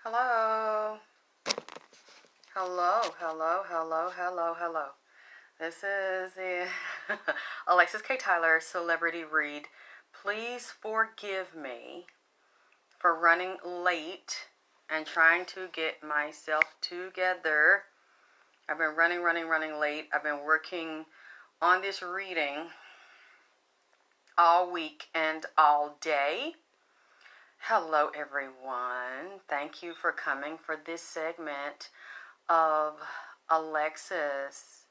Hello. Hello, hello, hello, hello, hello. This is the Alexyss K. Tylor Celebrity Read. Please forgive me for running late and trying to get myself together. I've been running late. I've been working on this reading all week and all day. Hello, everyone. Thank you for coming for this segment of Alexyss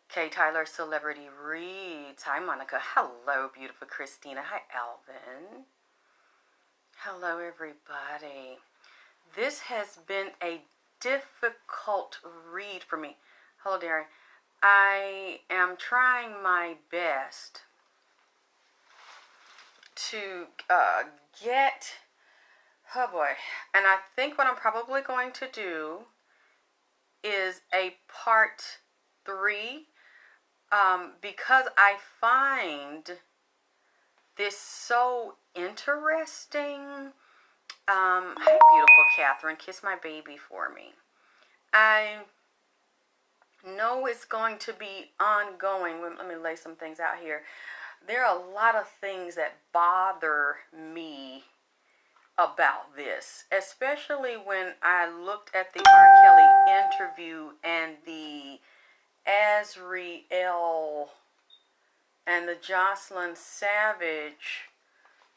K. Tylor Celebrity Reads. Hi, Monica. Hello, beautiful Christina. Hi, Alvin. Hello, everybody. This has been a difficult read for me. Hello, Darren. I am trying my best to get, oh boy, and I think what I'm probably going to do is a part 3 because I find this so interesting. Hi, beautiful Catherine. Kiss my baby for me. I know it's going to be ongoing. Let me lay some things out here. There are a lot of things that bother me about this, especially when I looked at the R. Kelly interview and the Azriel and the Jocelyn Savage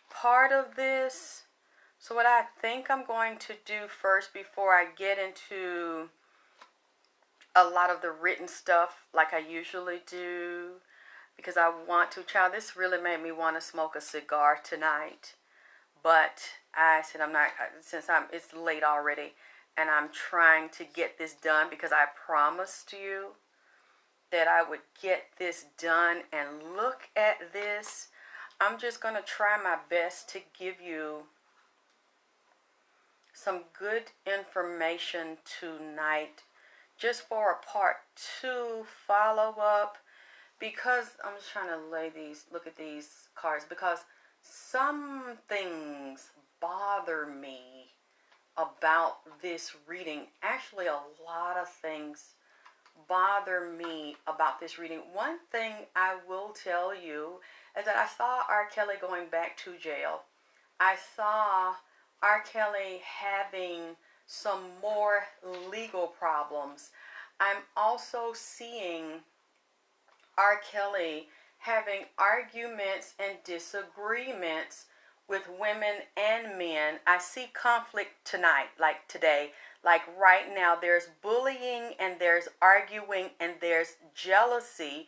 part of this. So what I think I'm going to do first, before I get into a lot of the written stuff like I usually do, because I want to, child, this really made me want to smoke a cigar tonight. But I said I'm not, since it's late already, and I'm trying to get this done because I promised you that I would get this done. And look at this. I'm just going to try my best to give you some good information tonight, just for a part 2 follow-up, because I'm just trying to look at these cards, because some things bother me about this reading. Actually, a lot of things bother me about this reading. One thing I will tell you is that I saw R. Kelly going back to jail. I saw R. Kelly having some more legal problems. I'm also seeing R. Kelly having arguments and disagreements with women and men. I see conflict tonight, like today. Like right now, there's bullying and there's arguing and there's jealousy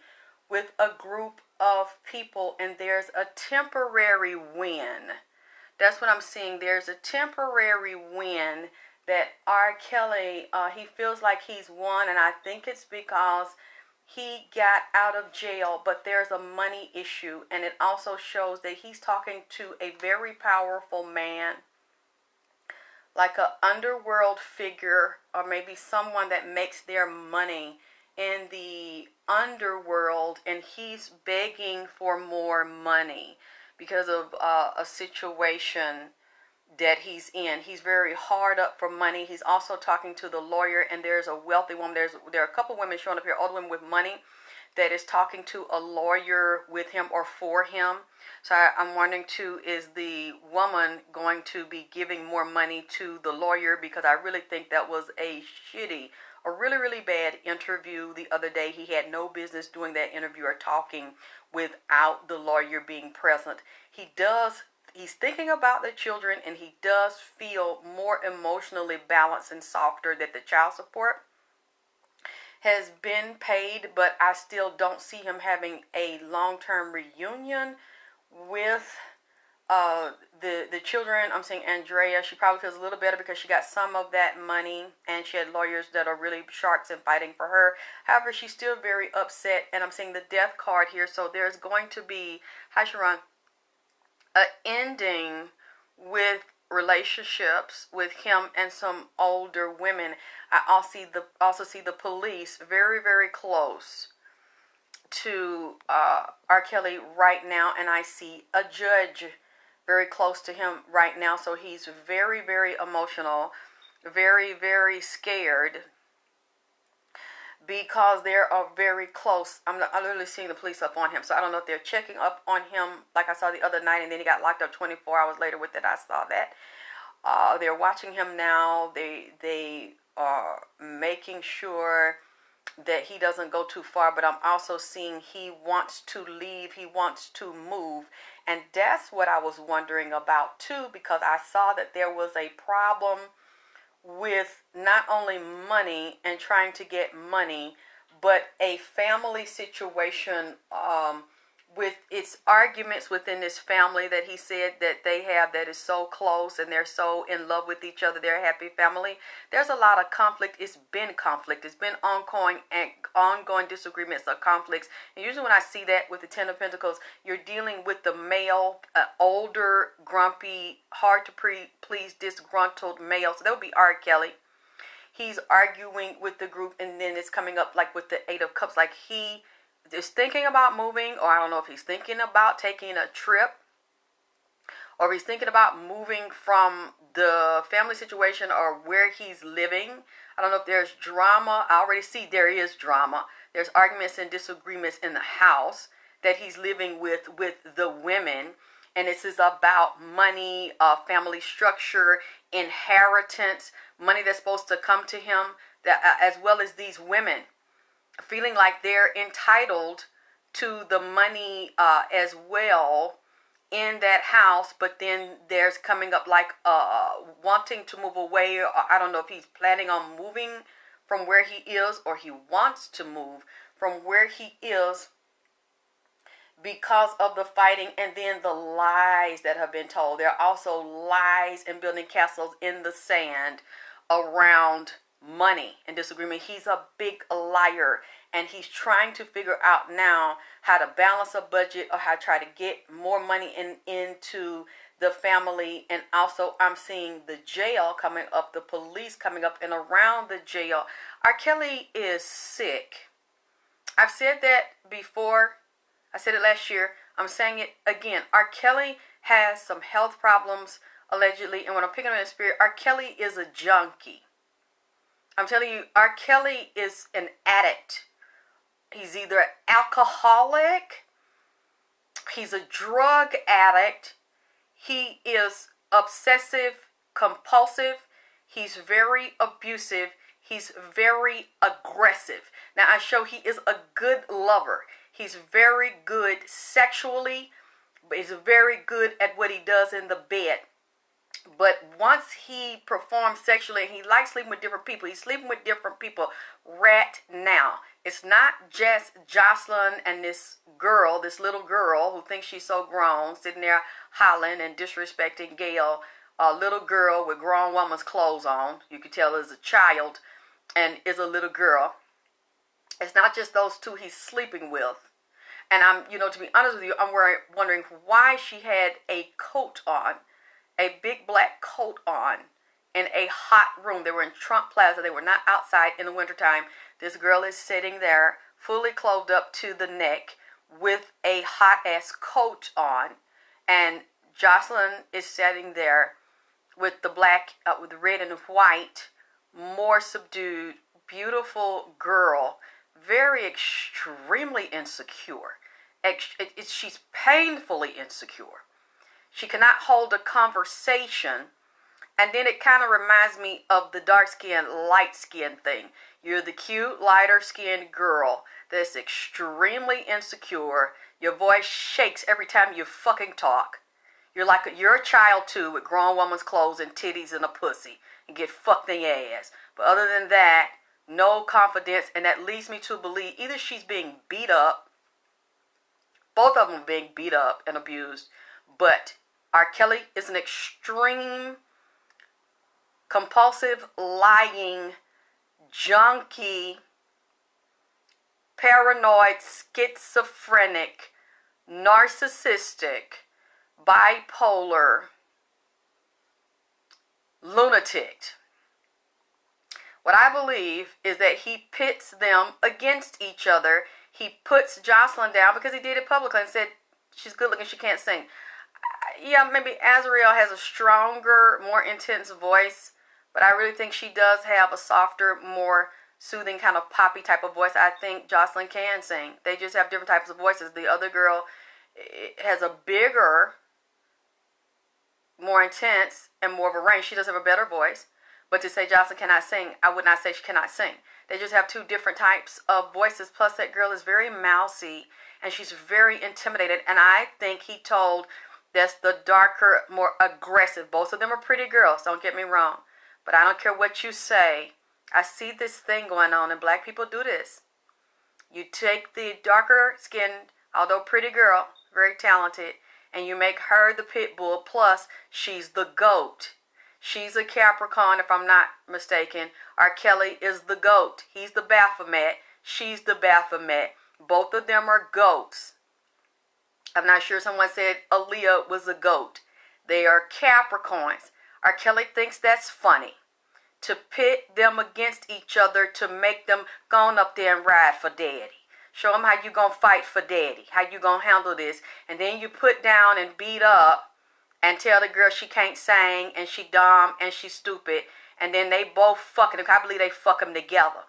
with a group of people, and there's a temporary win. That's what I'm seeing. There's a temporary win that R. Kelly, he feels like he's won, and I think it's because he got out of jail, but there's a money issue, and it also shows that he's talking to a very powerful man, like an underworld figure, or maybe someone that makes their money in the underworld, and he's begging for more money because of a situation that he's in. He's very hard up for money. He's also talking to the lawyer, and there's a wealthy woman. There are a couple women showing up here, older women with money, that is talking to a lawyer with him or for him. So I'm wondering too, is the woman going to be giving more money to the lawyer? Because I really think that was a really, really bad interview the other day. He had no business doing that interview or talking without the lawyer being present. He's thinking about the children, and he does feel more emotionally balanced and softer, that the child support has been paid, but I still don't see him having a long-term reunion with the children. I'm seeing Andrea. She probably feels a little better because she got some of that money, and she had lawyers that are really sharks and fighting for her. However, she's still very upset, and I'm seeing the death card here. So there's going to be, hi Sharon, an ending with relationships with him and some older women. I also see the police very, very close to R. Kelly right now, and I see a judge very close to him right now. So he's very, very emotional, very, very scared because they are very close. I'm literally seeing the police up on him. So I don't know if they're checking up on him like I saw the other night, and then he got locked up 24 hours later with it. I saw that. They're watching him now. They are making sure that he doesn't go too far, but I'm also seeing he wants to leave. He wants to move. And that's what I was wondering about too, because I saw that there was a problem with not only money and trying to get money, but a family situation with its arguments within this family that he said that they have that is so close and they're so in love with each other. They're a happy family. There's a lot of conflict. It's been conflict. It's been ongoing disagreements or conflicts. And usually when I see that with the Ten of Pentacles, you're dealing with the male, older, grumpy, hard to please, disgruntled male. So that would be R. Kelly. He's arguing with the group, and then it's coming up like with the Eight of Cups, like he is thinking about moving, or I don't know if he's thinking about taking a trip, or if he's thinking about moving from the family situation or where he's living. I don't know if there's drama. I already see there is drama. There's arguments and disagreements in the house that he's living with the women. And this is about money, family structure, inheritance, money that's supposed to come to him, that, as well as these women feeling like they're entitled to the money as well in that house. But then there's coming up like wanting to move away, or I don't know if he's planning on moving from where he is, or he wants to move from where he is because of the fighting and then the lies that have been told. There are also lies and building castles in the sand around money and disagreement. He's a big liar, and he's trying to figure out now how to balance a budget or how to try to get more money into the family. And also I'm seeing the jail coming up, the police coming up and around the jail. R. Kelly is sick. I've said that before. I said it last year. I'm saying it again. R. Kelly has some health problems, allegedly. And when I'm picking up in the spirit, R. Kelly is a junkie. I'm telling you, R. Kelly is an addict. He's either an alcoholic, he's a drug addict, he is obsessive, compulsive, he's very abusive, he's very aggressive. Now I show he is a good lover. He's very good sexually, but he's very good at what he does in the bed. But once he performs sexually, he likes sleeping with different people. He's sleeping with different people right now. It's not just Jocelyn and this girl, this little girl who thinks she's so grown, sitting there hollering and disrespecting Gail, a little girl with grown woman's clothes on. You can tell is a child and is a little girl. It's not just those two he's sleeping with. And to be honest with you, I'm wondering why she had a coat on, a big black coat on, in a hot room. They were in Trump Plaza. They were not outside in the wintertime. This girl is sitting there, fully clothed up to the neck, with a hot-ass coat on. And Jocelyn is sitting there with the black, with the red and white, more subdued, beautiful girl, very extremely insecure. She's painfully insecure. She cannot hold a conversation. And then it kind of reminds me of the dark skin, light skin thing. You're the cute, lighter skinned girl that's extremely insecure. Your voice shakes every time you fucking talk. You're a child too, with grown woman's clothes and titties and a pussy, and get fucked in your ass. But other than that, no confidence. And that leads me to believe either she's being beat up, both of them are being beat up and abused, but R. Kelly is an extreme, compulsive, lying, junkie, paranoid, schizophrenic, narcissistic, bipolar, lunatic. What I believe is that he pits them against each other. He puts Jocelyn down because he did it publicly and said she's good looking, she can't sing. yeah, maybe Azriel has a stronger, more intense voice, but I really think she does have a softer, more soothing kind of poppy type of voice. I think Jocelyn can sing. They just have different types of voices. The other girl has a bigger, more intense, and more of a range. She does have a better voice. But to say Jocelyn cannot sing, I would not say she cannot sing. They just have two different types of voices. Plus, that girl is very mousy, and she's very intimidated. And I think he told that's the darker, more aggressive. Both of them are pretty girls, don't get me wrong. But I don't care what you say. I see this thing going on, and black people do this. You take the darker skinned, although pretty girl, very talented, and you make her the pit bull. Plus, she's the goat. She's a Capricorn, if I'm not mistaken. R. Kelly is the goat. He's the Baphomet. She's the Baphomet. Both of them are goats. I'm not sure someone said Aaliyah was a goat. They are Capricorns. R. Kelly thinks that's funny. To pit them against each other, to make them go on up there and ride for daddy. Show them how you going to fight for daddy. How you going to handle this. And then you put down and beat up and tell the girl she can't sing and she dumb and she stupid. And then they both fucking, I believe they fuck them together.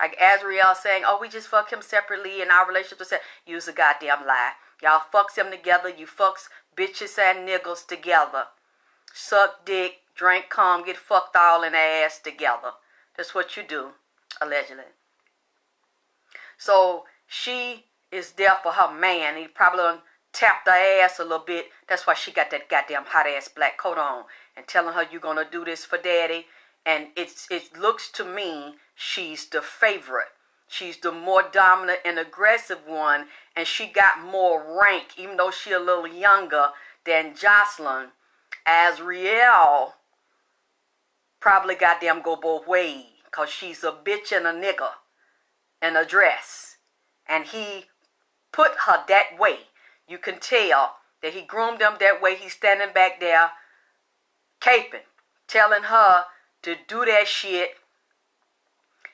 Like Azriel saying, oh, we just fuck him separately and our relationship is separate. Use a goddamn lie. Y'all fucks them together. You fucks bitches and niggas together. Suck dick, drink cum, get fucked all in the ass together. That's what you do, allegedly. So she is there for her man. He probably tapped her ass a little bit. That's why she got that goddamn hot ass black coat on and telling her you're gonna do this for daddy. And it looks to me she's the favorite. She's the more dominant and aggressive one, and she got more rank, even though she a little younger than Jocelyn. Azriel probably goddamn go both ways, cause she's a bitch and a nigga in a dress, and he put her that way. You can tell that he groomed them that way. He's standing back there caping, telling her to do that shit.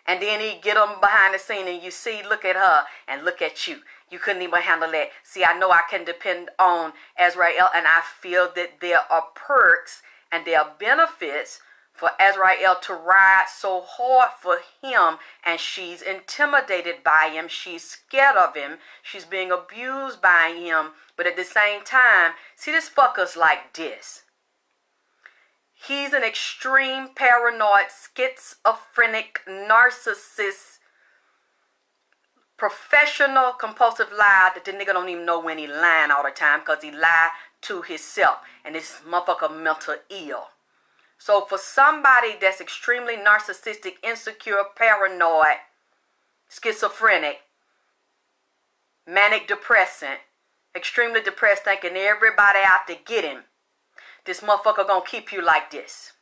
And then he get them behind the scene and you see, look at her and look at you. You couldn't even handle that. See, I know I can depend on Azriel, and I feel that there are perks and there are benefits for Azriel to ride so hard for him, and she's intimidated by him. She's scared of him. She's being abused by him. But at the same time, see, this fucker's like this. He's an extreme paranoid, schizophrenic, narcissist, professional, compulsive liar that the nigga don't even know when he lying all the time because he lied to himself. And this motherfucker mental ill. So for somebody that's extremely narcissistic, insecure, paranoid, schizophrenic, manic depressant, extremely depressed, thinking everybody out to get him, this motherfucker gonna keep you like this.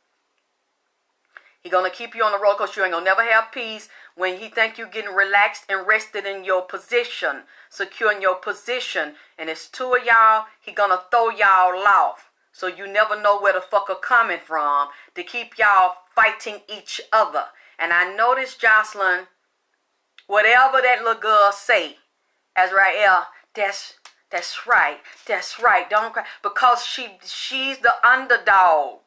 He gonna keep you on the roller coaster. You ain't gonna never have peace when he think you getting relaxed and rested in your position, secure in your position. And it's two of y'all, he gonna throw y'all off. So you never know where the fucker coming from to keep y'all fighting each other. And I noticed Jocelyn, whatever that little girl say, Azriel, that's right, don't cry. Because she's the underdog.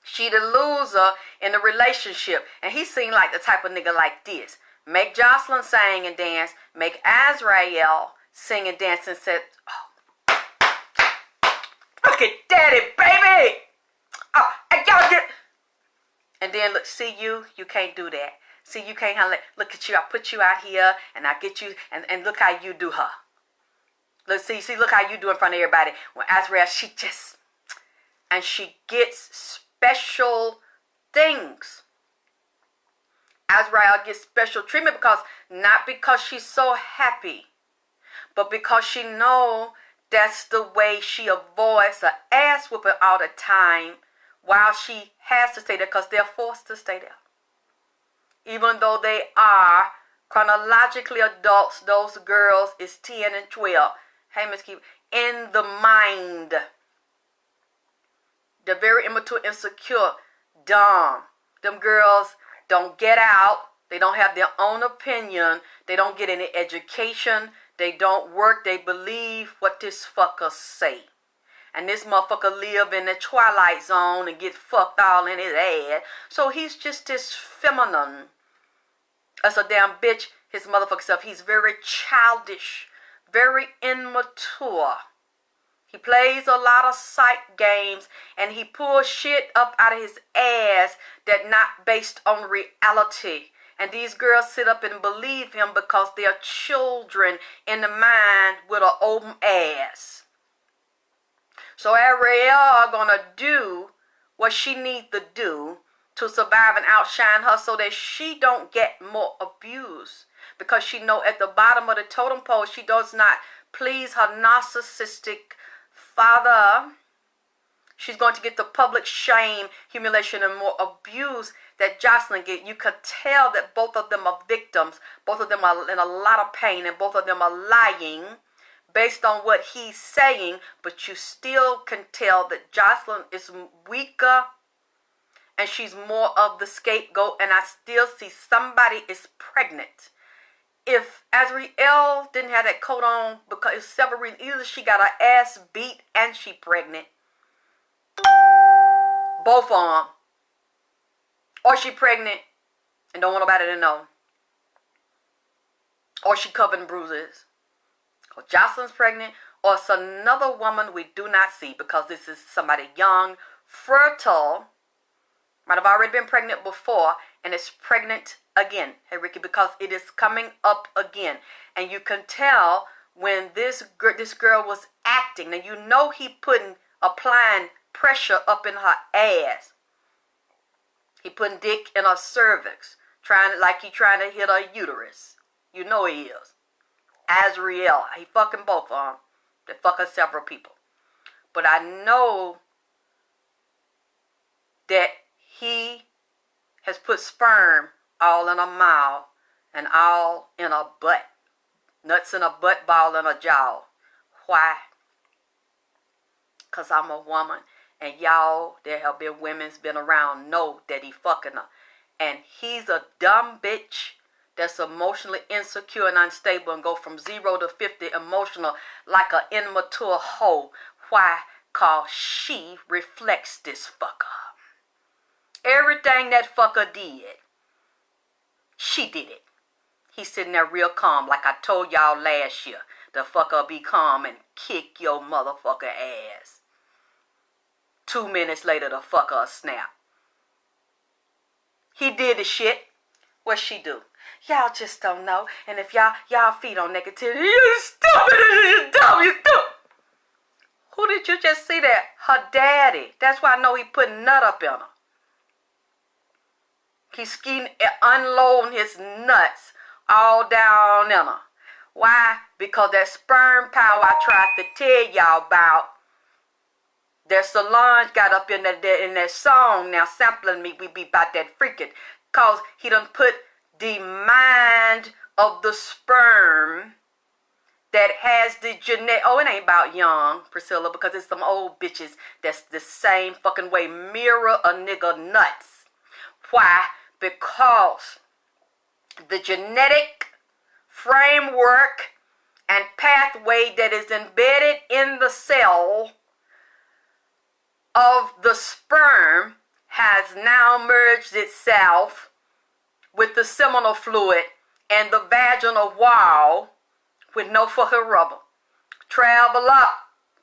She the loser in the relationship. And he seemed like the type of nigga like this. Make Jocelyn sing and dance. Make Azriel sing and dance and say, oh, look at daddy, baby. Oh, y'all get. And then look, see you can't do that. See, you can't handle it. Look at you, I put you out here and I get you, and look how you do her. Look, see, look how you do in front of everybody. When Azriel, she gets special things. Azriel gets special treatment not because she's so happy, but because she know that's the way she avoids her ass whooping all the time while she has to stay there because they're forced to stay there. Even though they are chronologically adults, those girls is 10 and 12. Hey, Miss Keith, in the mind. They're very immature, insecure, dumb. Them girls don't get out. They don't have their own opinion. They don't get any education. They don't work. They believe what this fucker say. And this motherfucker live in the twilight zone and get fucked all in his ass. So he's just this feminine. As a damn bitch, his motherfucker self. He's very childish, very immature. He plays a lot of psych games and he pulls shit up out of his ass that not based on reality. And these girls sit up and believe him because they're children in the mind with an open ass. So RKELLY gonna do what she needs to do to survive and outshine her so that she don't get more abuse. Because she know at the bottom of the totem pole, she does not please her narcissistic father. She's going to get the public shame, humiliation, and more abuse that Jocelyn get. You could tell that both of them are victims. Both of them are in a lot of pain, and both of them are lying based on what he's saying. But you still can tell that Jocelyn is weaker, and she's more of the scapegoat. And I still see somebody is pregnant. If RKELLY didn't have that coat on, because it's several reasons. Either she got her ass beat and she pregnant. Both of them. Or she pregnant and don't want nobody to know. Or she covered in bruises. Or Jocelyn's pregnant. Or it's another woman we do not see, because this is somebody young, fertile, might have already been pregnant before, and is pregnant again. Hey, Ricky, because it is coming up again. And you can tell when this girl was acting. Now, you know he applying pressure up in her ass. He putting dick in her cervix, like he trying to hit her uterus. You know he is. RKELLY, he fucking both of them. They fucking several people. But I know that he has put sperm all in her mouth and all in her butt. Nuts in her butt, ball in her jaw. Why? Because I'm a woman. And y'all, there have been women's been around, know that he fucking her. And he's a dumb bitch that's emotionally insecure and unstable and go from 0 to 50 emotional like an immature hoe. Why? Because she reflects this fucker. Everything that fucker did, she did it. He's sitting there real calm, like I told y'all last year. The fucker be calm and kick your motherfucker ass. 2 minutes later, the fucker snap. He did the shit. What she do? Y'all just don't know. And if y'all feed on negativity, you stupid, you dumb, you dumb. Who did you just see there? Her daddy. That's why I know he put nut up in her. He's unloading his nuts all down in her. Why? Because that sperm power I tried to tell y'all about, that Solange got up in that song now sampling me, we be about that freaking. Because he done put the mind of the sperm that has the genetic. Oh, it ain't about young, Priscilla, because it's some old bitches that's the same fucking way. Mirror a nigga nuts. Why? Because the genetic framework and pathway that is embedded in the cell of the sperm has now merged itself with the seminal fluid and the vaginal wall with no fucking rubber. Travel up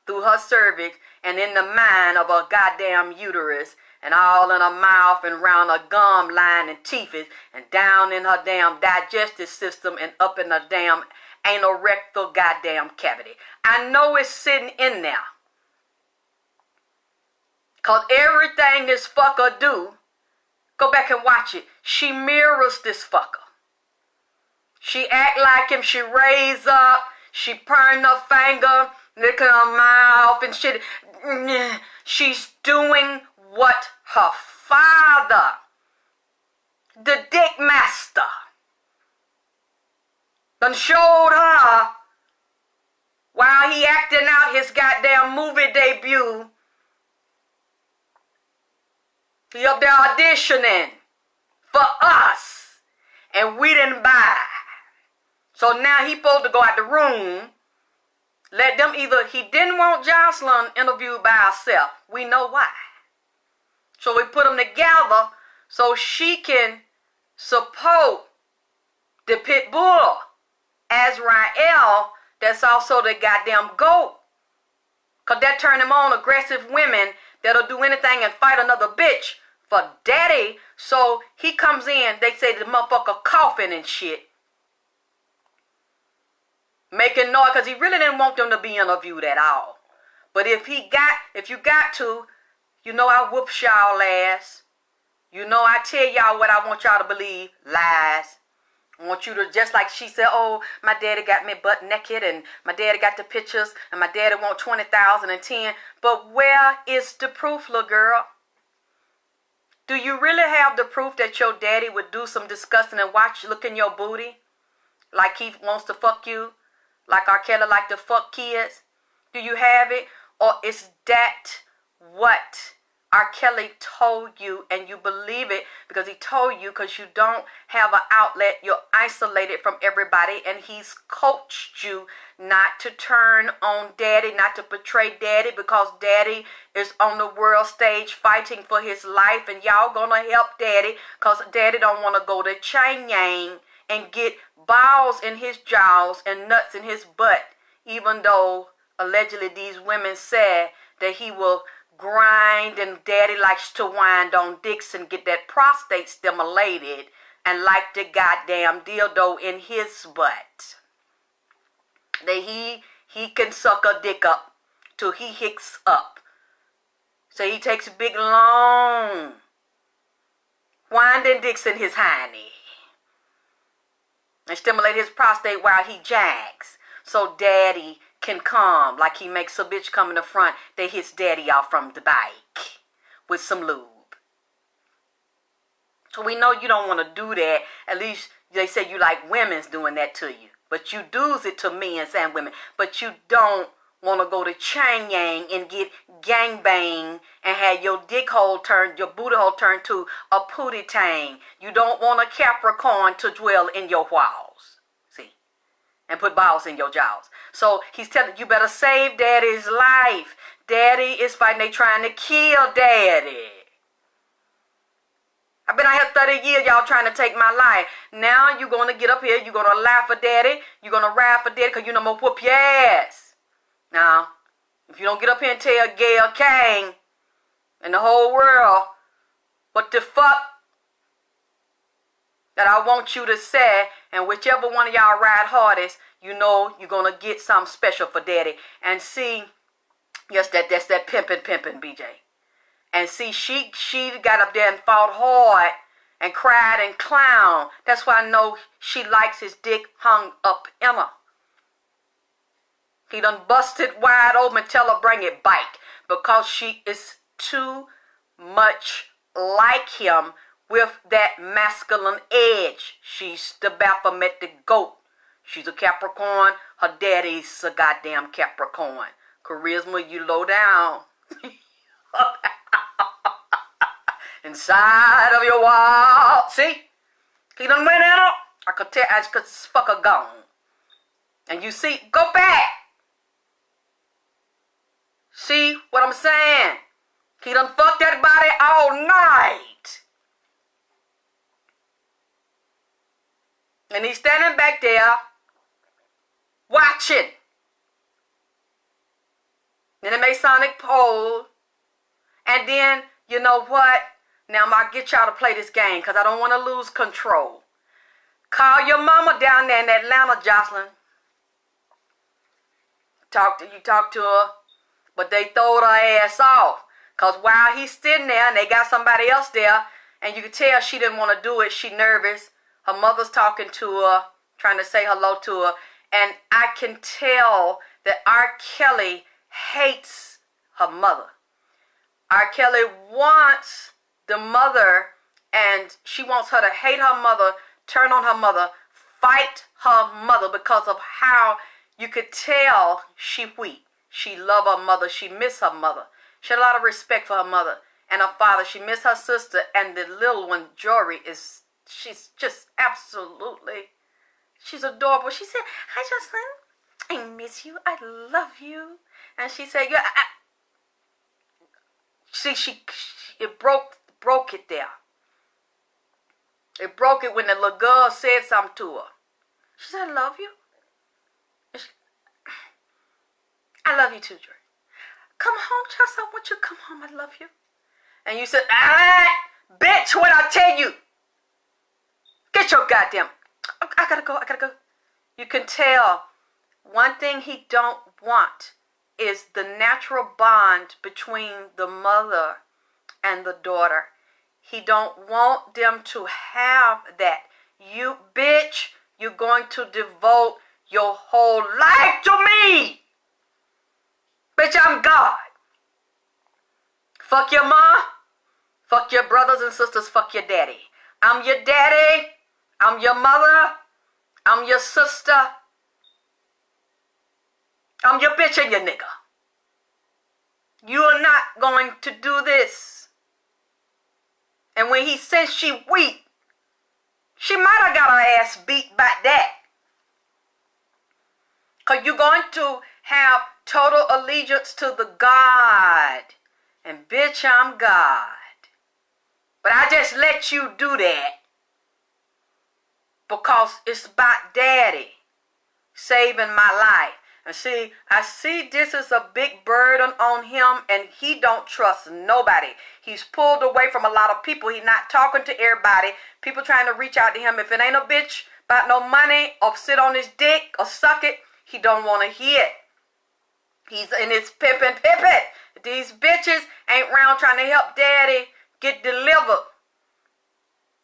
through her cervix and in the mind of her goddamn uterus and all in her mouth and round her gum line and teeth and down in her damn digestive system and up in her damn anorectal goddamn cavity. I know it's sitting in there. Because everything this fucker do, go back and watch it. She mirrors this fucker. She act like him. She raise up. She burn her finger, licking her mouth and shit. She's doing what her father, the dick master, done showed her while he acting out his goddamn movie debut. He up there auditioning for us, and we didn't buy. So now he supposed to go out the room Let them either, he didn't want Jocelyn interviewed by herself. We know why. So we put them together so she can support the pit bull. Azrael, that's also the goddamn goat. Because that turn them on, aggressive women that'll do anything and fight another bitch for daddy. So he comes in, they say the motherfucker coughing and shit. Making noise because he really didn't want them to be interviewed at all. But if you got to, you know I whoop y'all ass. You know I tell y'all what I want y'all to believe. Lies. I want you to, just like she said, oh, my daddy got me butt naked and my daddy got the pictures and my daddy want 20,000 and 10. But where is the proof, little girl? Do you really have the proof that your daddy would do some disgusting and look in your booty? Like he wants to fuck you? Like RKELLY like to fuck kids? Do you have it? Or is that what RKELLY told you and you believe it because he told you because you don't have an outlet, you're isolated from everybody, and he's coached you not to turn on daddy, not to betray daddy, because daddy is on the world stage fighting for his life, and y'all gonna help daddy because daddy don't want to go to Chang Yang and get balls in his jaws and nuts in his butt, even though allegedly these women said that he will grind and daddy likes to wind on dicks and get that prostate stimulated and like the goddamn dildo in his butt. That he can suck a dick up till he hicks up. So he takes a big long winding dicks in his hiney and stimulate his prostate while he jags. So daddy can come like he makes a bitch come in the front that hits daddy off from the bike with some lube. So we know you don't want to do that. At least they say you like women's doing that to you. But you does it to men and women. But you don't want to go to Chang Yang and get gangbang and have your dick hole turned, your booty hole turned to a pootie tang. You don't want a Capricorn to dwell in your walls. See? And put balls in your jaws. So he's telling you better save daddy's life. Daddy is fighting. They trying to kill daddy. I've been out here 30 years, y'all trying to take my life. Now you're going to get up here. You're going to laugh for daddy. You're going to ride for daddy because you know I'm going to whoop your ass. Now, if you don't get up here and tell Gail Kang and the whole world what the fuck that I want you to say, and whichever one of y'all ride hardest, you know you're going to get something special for daddy. And see, yes, that's that pimpin', BJ. And see, she got up there and fought hard and cried and clowned. That's why I know she likes his dick hung up in her. He done busted wide open, tell her bring it back. Because she is too much like him with that masculine edge. She's the Baphomet goat. She's a Capricorn. Her daddy's a goddamn Capricorn. Charisma, you low down. Inside of your wall. See? He done went out. I could tell, I could fuck her gone. And you see, go back. See what I'm saying? He done fucked that body all night. And he's standing back there watching. Then the Masonic pole. And then, you know what? Now I'm going to get y'all to play this game because I don't want to lose control. Call your mama down there in Atlanta, Jocelyn. You talk to her. But they throwed her ass off. Because while he's sitting there and they got somebody else there, and you can tell she didn't want to do it. She nervous. Her mother's talking to her, trying to say hello to her. And I can tell that RKELLY hates her mother. RKELLY wants the mother, and she wants her to hate her mother, turn on her mother, fight her mother because of how you could tell she weak. She love her mother. She miss her mother. She had a lot of respect for her mother and her father. She miss her sister, and the little one, Jory, she's just absolutely, she's adorable. She said, hi, Jocelyn. I miss you. I love you. And she said, yeah, it broke it there. It broke it when the little girl said something to her. She said, I love you. I love you too, Joy. Come home, Chelsea. I want you to come home. I love you. And you said, bitch, what I tell you? Get your goddamn. I gotta go. You can tell one thing he don't want is the natural bond between the mother and the daughter. He don't want them to have that. You, bitch, you're going to devote your whole life to me. Bitch, I'm God. Fuck your mom. Fuck your brothers and sisters. Fuck your daddy. I'm your daddy. I'm your mother. I'm your sister. I'm your bitch and your nigga. You are not going to do this. And when he says she weak, she might have got her ass beat by that. Because you're going to have total allegiance to the God. And bitch, I'm God. But I just let you do that because it's about daddy saving my life. And see, I see this is a big burden on him, and he don't trust nobody. He's pulled away from a lot of people. He's not talking to everybody. People trying to reach out to him. If it ain't a bitch about no money or sit on his dick or suck it, he don't want to hear it. He's in his pimpin'. These bitches ain't round trying to help daddy get delivered.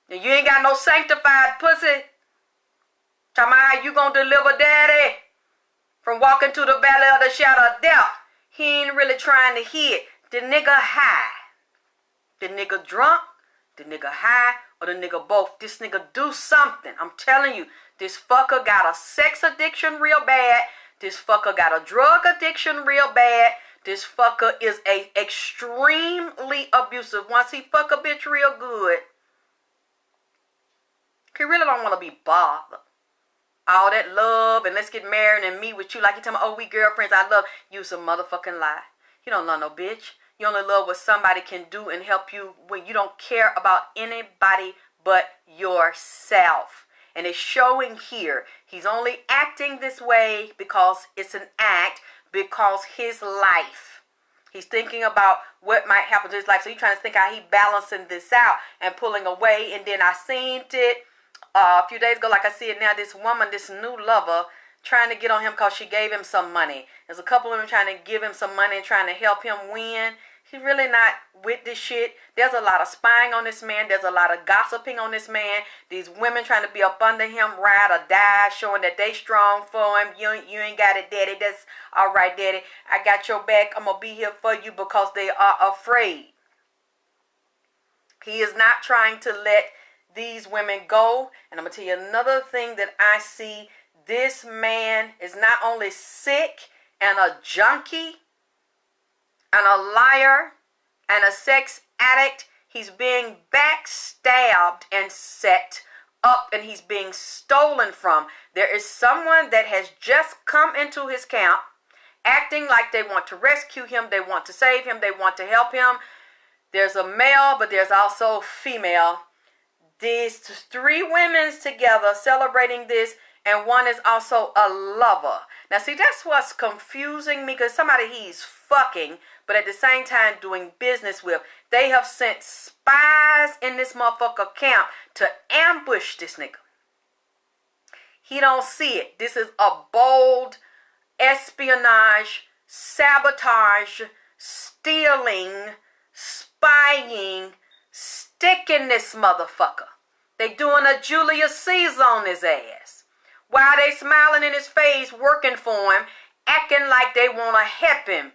And you ain't got no sanctified pussy. Talking about how you gonna deliver daddy from walking to the valley of the shadow of death. He ain't really trying to hear it. The nigga high. The nigga drunk, the nigga high, or the nigga both. This nigga do something. I'm telling you, this fucker got a sex addiction real bad. This fucker got a drug addiction real bad. This fucker is extremely abusive. Once he fuck a bitch real good, he really don't want to be bothered. All that love and let's get married and me with you like you tell me, oh, we girlfriends, I love you. Some motherfucking lie. You don't love no bitch. You only love what somebody can do and help you when you don't care about anybody but yourself. And it's showing here. He's only acting this way because it's an act, because his life. He's thinking about what might happen to his life. So he's trying to think how he balancing this out and pulling away. And then I seen it a few days ago, like I see it now, this woman, this new lover, trying to get on him because she gave him some money. There's a couple of them trying to give him some money and trying to help him win. He's really not with this shit. There's a lot of spying on this man. There's a lot of gossiping on this man. These women trying to be up under him, ride or die, showing that they strong for him. You ain't got it, daddy. That's all right, daddy. I got your back. I'm going to be here for you because they are afraid. He is not trying to let these women go. And I'm going to tell you another thing that I see. This man is not only sick and a junkie and a liar and a sex addict, he's being backstabbed and set up and he's being stolen from. There is someone that has just come into his camp acting like they want to rescue him, they want to save him, they want to help him. There's a male, but there's also female. These three women together celebrating this, and one is also a lover. Now, see, that's what's confusing me, because somebody he's fucking, but at the same time doing business with. They have sent spies in this motherfucker camp to ambush this nigga. He don't see it. This is a bold espionage, sabotage, stealing, spying, sticking this motherfucker. They doing a Julius Caesar on his ass. While they smiling in his face, working for him, acting like they want to help him.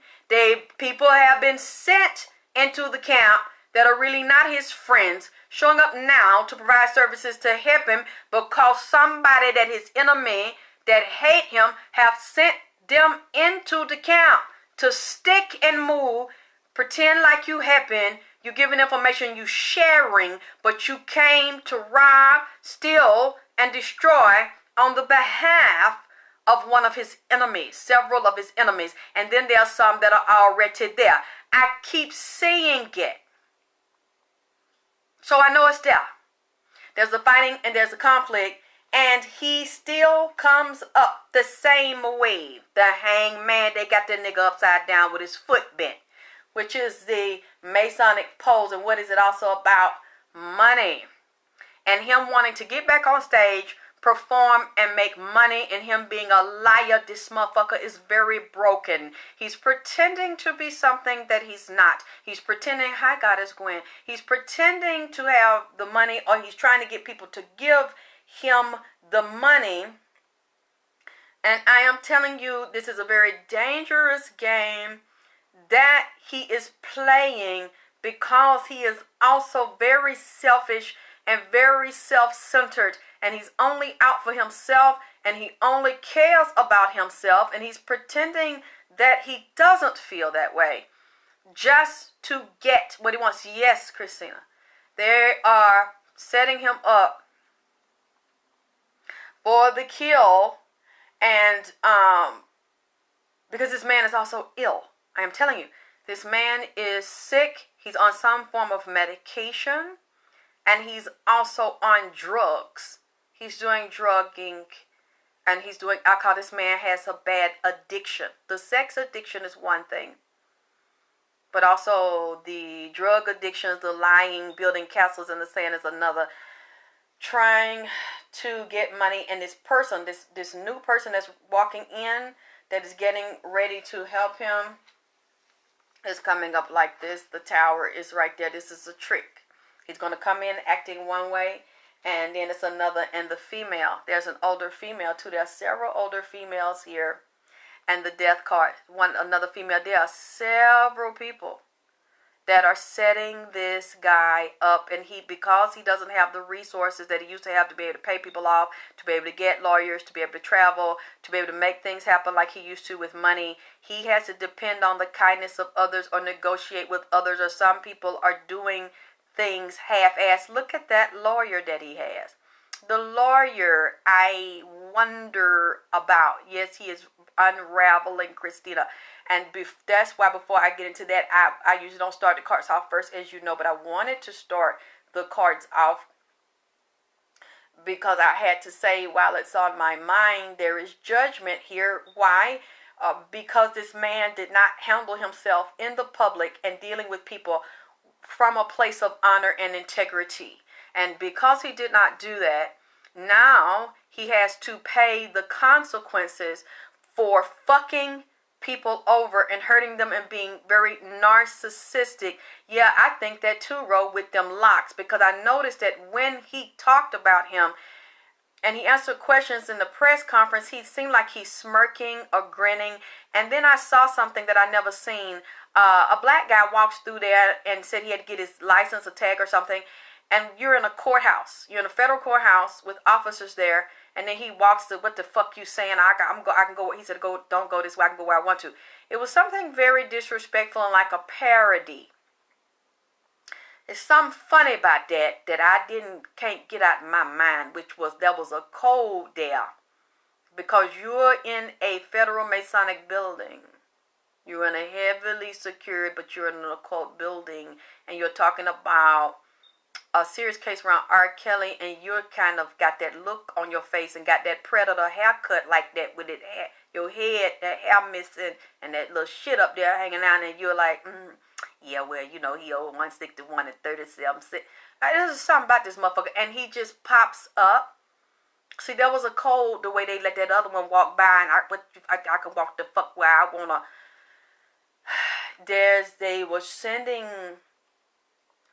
People have been sent into the camp that are really not his friends, showing up now to provide services to help him because somebody that his enemy that hate him have sent them into the camp to stick and move, pretend like you helping, you giving information, you sharing, but you came to rob, steal, and destroy on the behalf of one of his enemies, several of his enemies, and then there are some that are already there. I keep seeing it. So I know it's there. There's a fighting and there's a conflict, and he still comes up the same way. The hangman, they got that nigga upside down with his foot bent, which is the Masonic pose. And what is it also about? Money. And him wanting to get back on stage, perform, and make money, and him being a liar. This motherfucker is very broken. He's pretending to be something that he's not. He's pretending, hi God, is Gwen. He's pretending to have the money, or he's trying to get people to give him the money. And I am telling you, this is a very dangerous game that he is playing, because he is also very selfish and very self-centered, and he's only out for himself, and he only cares about himself, and he's pretending that he doesn't feel that way just to get what he wants. Yes, Christina, they are setting him up for the kill, and because this man is also ill. I am telling you, this man is sick. He's on some form of medication, and he's also on drugs. He's doing drugging, and he's doing alcohol. This man has a bad addiction. The sex addiction is one thing, but also the drug addictions, the lying, building castles in the sand is another. Trying to get money, and this person, this new person that's walking in, that is getting ready to help him, is coming up like this. The tower is right there. This is a trick. He's going to come in acting one way, and then it's another. And the female, there's an older female too. There are several older females here, and the death card, another female. There are several people that are setting this guy up, and because he doesn't have the resources that he used to have to be able to pay people off, to be able to get lawyers, to be able to travel, to be able to make things happen like he used to with money, he has to depend on the kindness of others or negotiate with others, or some people are doing things half-assed. Look at that lawyer that he has. The lawyer, I wonder about. Yes, he is unraveling Christina. And that's why before I get into that, I usually don't start the cards off first, as you know. But I wanted to start the cards off because I had to say, while it's on my mind, there is judgment here. Why? Because this man did not handle himself in the public and dealing with people from a place of honor and integrity. And because he did not do that, now he has to pay the consequences for fucking people over and hurting them and being very narcissistic. Yeah, I think that too, Ro, with them locks, because I noticed that when he talked about him and he answered questions in the press conference, he seemed like he's smirking or grinning. And then I saw something that I never seen. A black guy walks through there and said he had to get his license or tag or something. And you're in a courthouse. You're in a federal courthouse with officers there. And then he walks to, what the fuck you saying? I can go. He said, don't go this way. I can go where I want to. It was something very disrespectful and like a parody. It's something funny about that I can't get out of my mind, there was a code there. Because you're in a federal Masonic building. You're in a heavily secured, but you're in an occult building. And you're talking about a serious case around RKELLY, and you're kind of got that look on your face and got that predator haircut like that with your head, that hair missing, and that little shit up there hanging out, and you're like, yeah, well, you know, he owed 161 and 37 cents. There's something about this motherfucker, and he just pops up. See, there was a code the way they let that other one walk by, and I can walk the fuck where I wanna. They were sending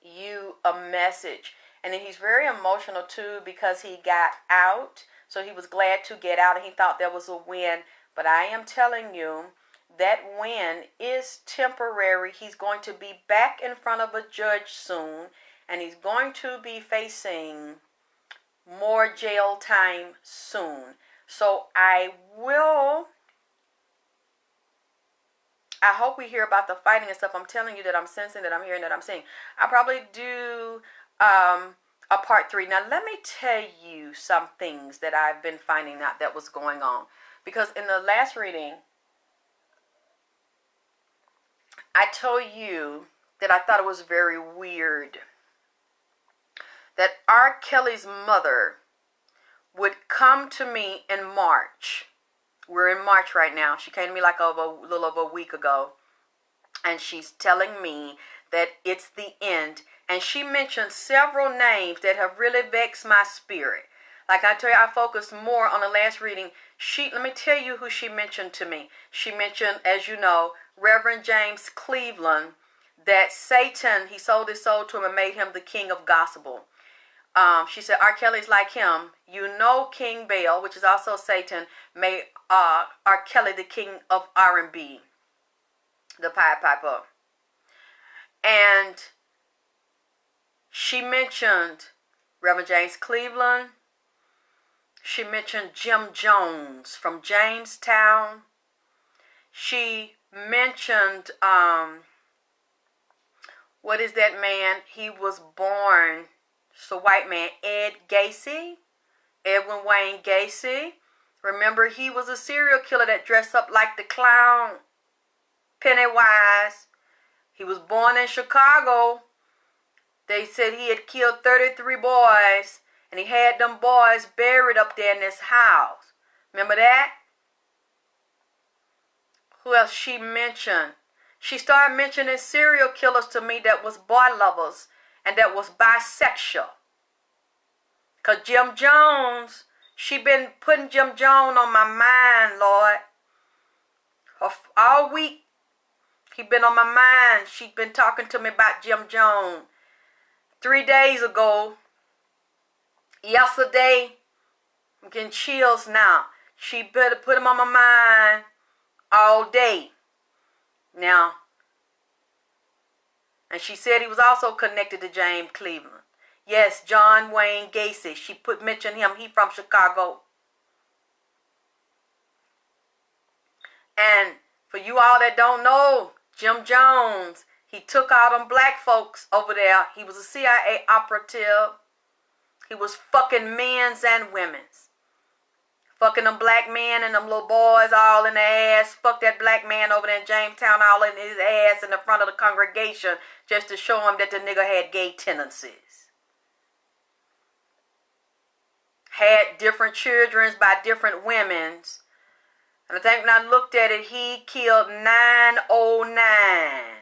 you a message, and then he's very emotional too because he got out, so he was glad to get out and he thought there was a win. But I am telling you, that win is temporary. He's going to be back in front of a judge soon, and he's going to be facing more jail time soon. So I hope we hear about the fighting and stuff. I'm telling you that I'm sensing, that I'm hearing, that I'm seeing. I'll probably do a part 3. Now, let me tell you some things that I've been finding out that was going on. Because in the last reading, I told you that I thought it was very weird that R. Kelly's mother would come to me in March. We're in March right now. She came to me like a little over a week ago. And she's telling me that it's the end. And she mentioned several names that have really vexed my spirit. Like I tell you, I focused more on the last reading. Let me tell you who she mentioned to me. She mentioned, as you know, Reverend James Cleveland, that Satan, he sold his soul to him and made him the king of gospel. She said, R. Kelly's like him. You know King Baal, which is also Satan, made R. Kelly the king of R&B, the Pied Piper. And she mentioned Reverend James Cleveland. She mentioned Jim Jones from Jamestown. She mentioned, what is that man? He was born, it's a white man, Edwin Wayne Gacy. Remember, he was a serial killer that dressed up like the clown, Pennywise. He was born in Chicago. They said he had killed 33 boys, and he had them boys buried up there in this house. Remember that? Who else she mentioned? She started mentioning serial killers to me that was boy lovers and that was bisexual. Because Jim Jones, she been putting Jim Jones on my mind, Lord. All week, he been on my mind. She been talking to me about Jim Jones. 3 days ago, yesterday, I'm getting chills now. She better put him on my mind all day. Now, and she said he was also connected to James Cleveland. Yes, John Wayne Gacy. She mentioned him. He from Chicago. And for you all that don't know, Jim Jones, he took all them black folks over there. He was a CIA operative. He was fucking men's and women's. Fucking them black men and them little boys all in the ass. Fuck that black man over there in Jamestown all in his ass in the front of the congregation just to show him that the nigga had gay tendencies. Had different children by different women's. And I think when I looked at it, he killed 909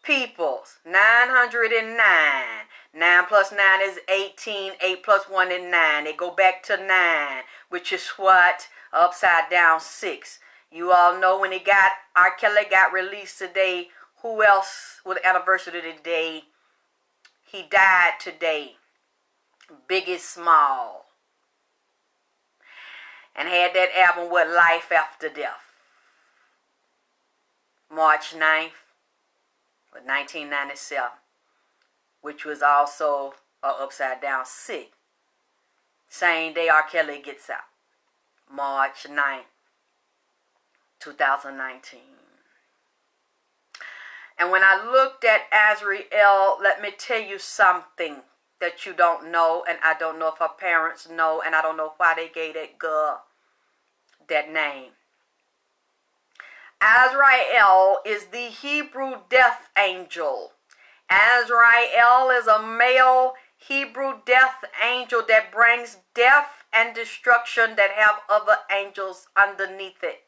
peoples. 909. 9 plus 9 is 18. 8 plus 1 is 9. They go back to 9, which is what? Upside down 6. You all know when R. Kelly got released today, who else was the anniversary today? He died today. Biggie Small. And had that album, What Life After Death. March 9th of 1997. Which was also upside down 6. Same day R. Kelly gets out. March 9th, 2019. And when I looked at Azriel, let me tell you something that you don't know, and I don't know if her parents know, and I don't know why they gave that girl that name. Azrael is the Hebrew death angel. Azrael is a male Hebrew death angel that brings death and destruction that have other angels underneath it.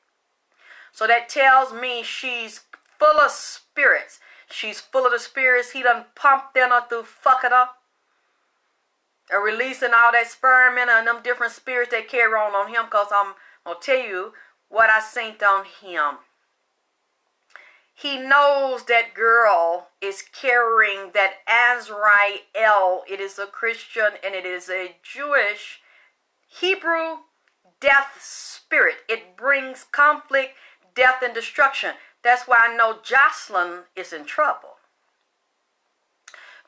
So that tells me she's full of spirits. She's full of the spirits he done pumped in her through fucking her. And releasing all that sperm in her and them different spirits that carry on him, because I'm going to tell you what I seen on him. He knows that girl is carrying that Azrael. It is a Christian and it is a Jewish Hebrew death spirit. It brings conflict, death, and destruction. That's why I know Jocelyn is in trouble.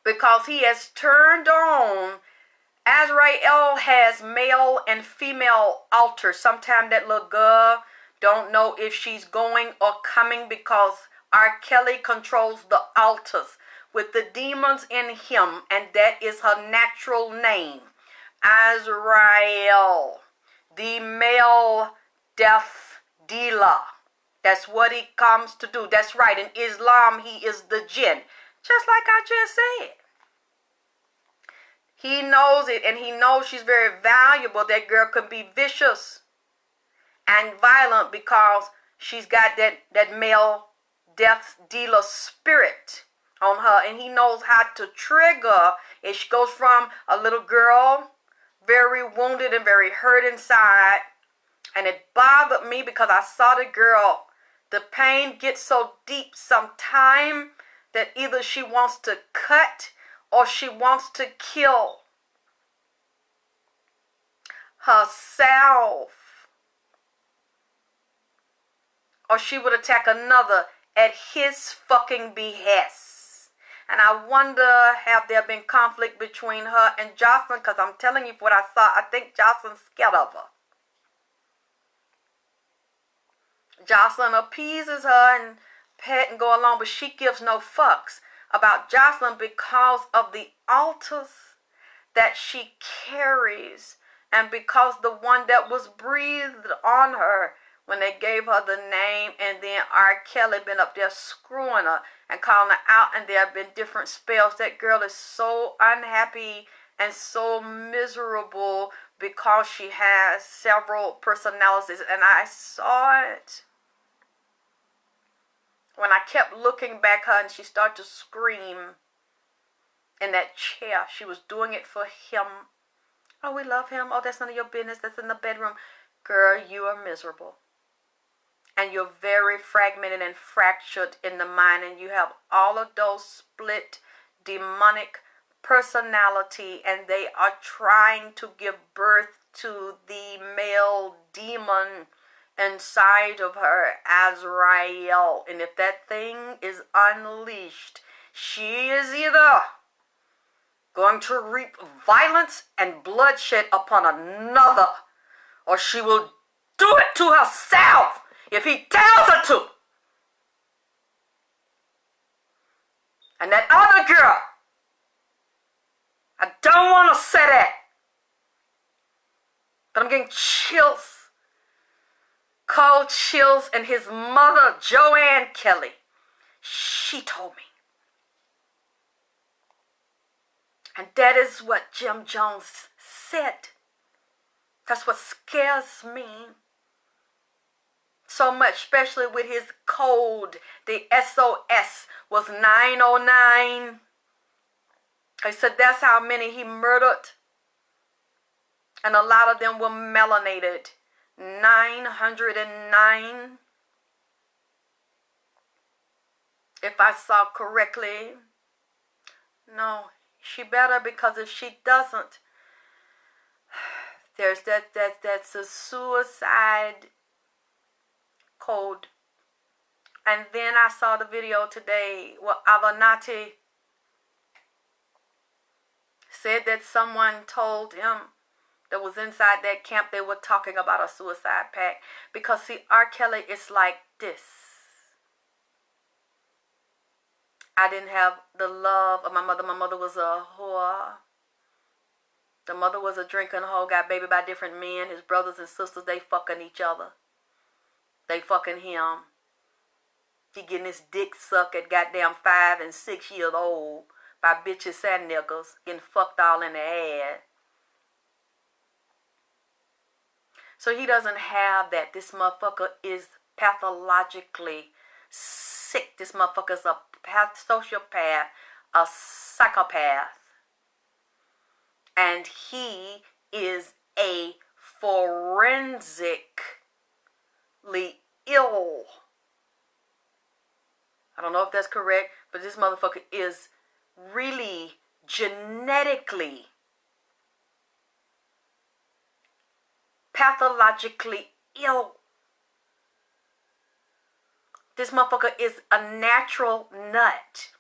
Because he has turned on. Azrael has male and female altars. Sometimes that little girl don't know if she's going or coming because R. Kelly controls the altars with the demons in him, and that is her natural name. Azrael, the male death dealer. That's what he comes to do. That's right. In Islam, he is the jinn. Just like I just said. He knows it, and he knows she's very valuable. That girl could be vicious and violent because she's got that male death dealer spirit on her. And he knows how to trigger. If she goes from a little girl, very wounded and very hurt inside. And it bothered me because I saw the girl. The pain gets so deep sometime that either she wants to cut or she wants to kill herself. Or she would attack another at his fucking behest. And I wonder, have there been conflict between her and Jocelyn? Because I'm telling you what I saw. I think Jocelyn's scared of her. Jocelyn appeases her and pet and go along, but she gives no fucks about Jocelyn because of the altars that she carries and because the one that was breathed on her when they gave her the name, and then RKELLY been up there screwing her and calling her out, and there have been different spells. That girl is so unhappy and so miserable because she has several personalities, and I saw it. When I kept looking back her and she started to scream in that chair. She was doing it for him. Oh, we love him. Oh, that's none of your business. That's in the bedroom. Girl, you are miserable. And you're very fragmented and fractured in the mind. And you have all of those split demonic personality. And they are trying to give birth to the male demon inside of her, Azrael. And if that thing is unleashed, she is either going to reap violence and bloodshed upon another, or she will do it to herself if he tells her to. And that other girl, I don't want to say that, but I'm getting chills. Cold chills. And his mother, Joanne Kelly, she told me. And that is what Jim Jones said. That's what scares me so much, especially with his code. The SOS was 909. He said that's how many he murdered. And a lot of them were melanated. 909. If I saw correctly. No, she better, because if she doesn't, there's that's a suicide code. And then I saw the video today where Avenatti said that someone told him that was inside that camp, they were talking about a suicide pact. Because see, R. Kelly is like this. I didn't have the love of my mother. My mother was a whore. The mother was a drinking hoe, got baby by different men. His brothers and sisters, they fucking each other. They fucking him. He getting his dick sucked at goddamn 5 and 6 years old by bitches and niggas, getting fucked all in the ass. So he doesn't have that. This motherfucker is pathologically sick. This motherfucker is a sociopath, a psychopath. And he is a forensically ill. I don't know if that's correct, but this motherfucker is really genetically, pathologically ill. This motherfucker is a natural nut.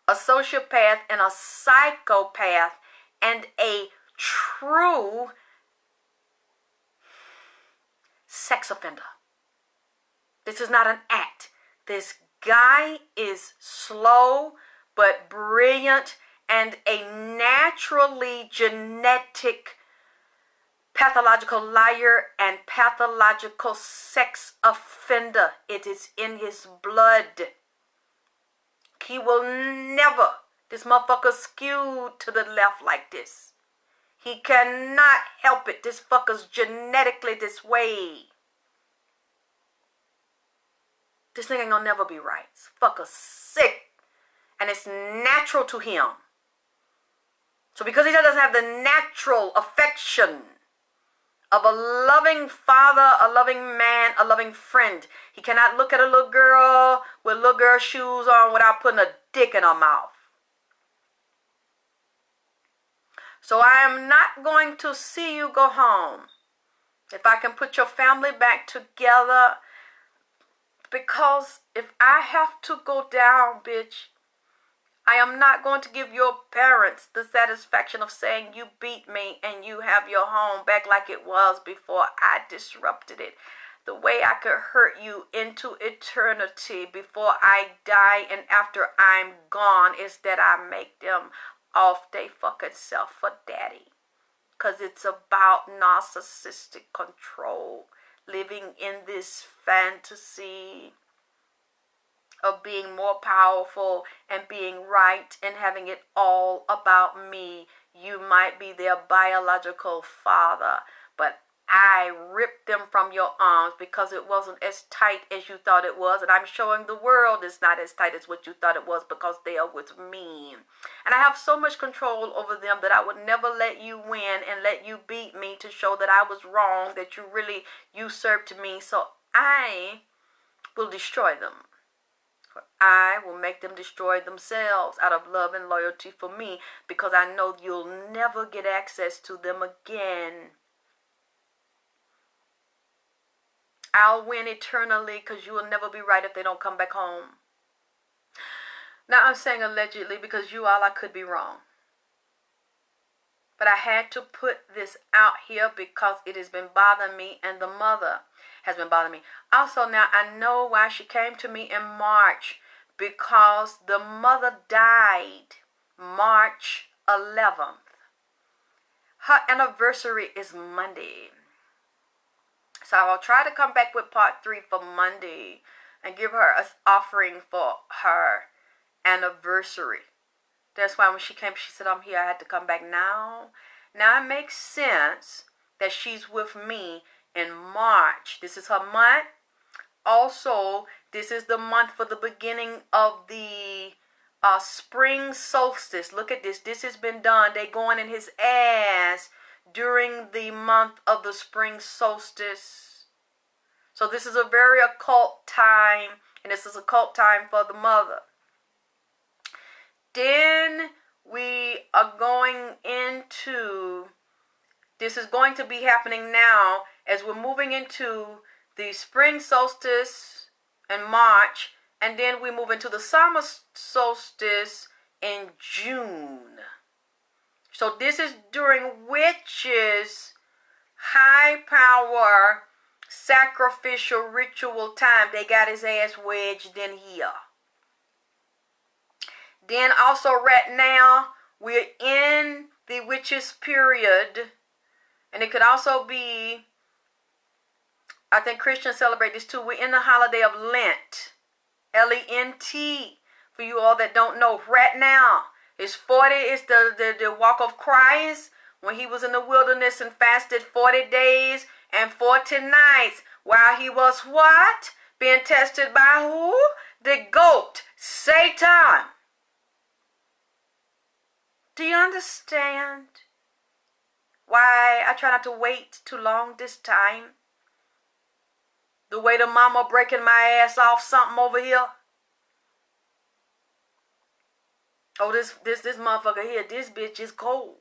A sociopath and a psychopath and a true sex offender. This is not an act. This guy is slow but brilliant and a naturally genetic pathological liar and pathological sex offender. It is in his blood. He will never, this motherfucker skewed to the left like this. He cannot help it. This fucker's genetically this way. This thing ain't gonna never be right. This fucker's sick. And it's natural to him. So because he doesn't have the natural affection of a loving father, a loving man, a loving friend, he cannot look at a little girl with little girl shoes on without putting a dick in her mouth. So I am not going to see you go home. If I can put your family back together, because if I have to go down, bitch, I am not going to give your parents the satisfaction of saying you beat me and you have your home back like it was before I disrupted it. The way I could hurt you into eternity before I die and after I'm gone is that I make them off they fucking self for daddy. Because it's about narcissistic control. Living in this fantasy of being more powerful and being right and having it all about me. You might be their biological father, but I ripped them from your arms because it wasn't as tight as you thought it was, and I'm showing the world it's not as tight as what you thought it was because they are with me. And I have so much control over them that I would never let you win and let you beat me to show that I was wrong, that you really usurped me. So I will destroy them. I will make them destroy themselves out of love and loyalty for me, because I know you'll never get access to them again. I'll win eternally because you will never be right if they don't come back home. Now I'm saying allegedly because you all, I could be wrong. But I had to put this out here because it has been bothering me, and the mother has been bothering me. Also, now I know why she came to me in March, because the mother died March 11th. Her anniversary is Monday. So I'll try to come back with part 3 for Monday and give her an offering for her anniversary. That's why when she came, she said, I'm here. I had to come back now. Now it makes sense that she's with me in March. This is her month. Also, this is the month for the beginning of the spring solstice. Look at this. This has been done. They going in his ass during the month of the spring solstice. So this is a very occult time, and this is a occult time for the mother. Then we are going into, this is going to be happening now as we're moving into the spring solstice in March, and then we move into the summer solstice in June. So this is during witches' high power sacrificial ritual time. They got his ass wedged in here. Then also right now, we're in the witches period. And it could also be, I think Christians celebrate this too. We're in the holiday of Lent. L-E-N-T. For you all that don't know, right now, it's 40, it's the walk of Christ. When he was in the wilderness and fasted 40 days and 40 nights. While he was what? Being tested by who? The goat, Satan. Do you understand why I try not to wait too long this time? The way the mama breaking my ass off something over here. Oh, this motherfucker here, this bitch is cold.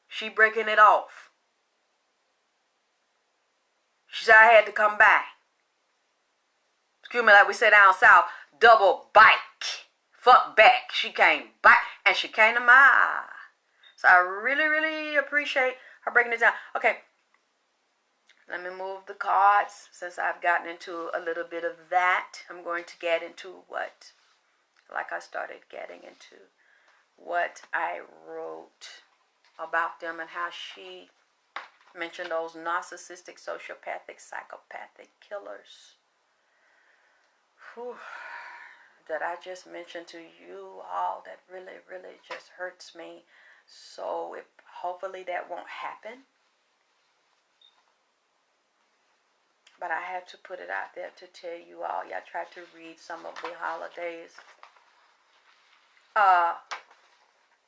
She breaking it off. She said I had to come back. Excuse me, like we say down south, double bike. Fuck back. She came back and she came to my eye. So I really, really appreciate her breaking it down. Okay. Let me move the cards since I've gotten into a little bit of that. I'm going to get into what, like I started getting into what I wrote about them and how she mention those narcissistic, sociopathic, psychopathic killers. Whew. That I just mentioned to you all, that really, really just hurts me. So hopefully that won't happen. But I had to put it out there to tell you all. Y'all tried to read some of the holidays.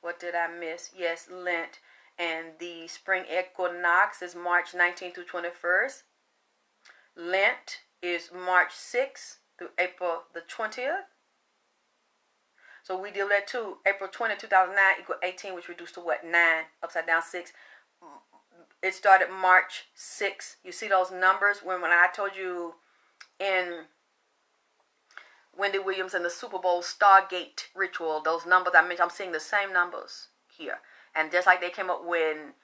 What did I miss? Yes, Lent. And the spring equinox is March 19th through 21st. Lent is March 6th through April the 20th. So we deal with that too. April 20, 2009 equal 18, which reduced to what? 9, upside down 6. It started March 6th. You see those numbers? When I told you in Wendy Williams and the Super Bowl Stargate ritual, those numbers I mentioned, I'm seeing the same numbers here. And just like they came up when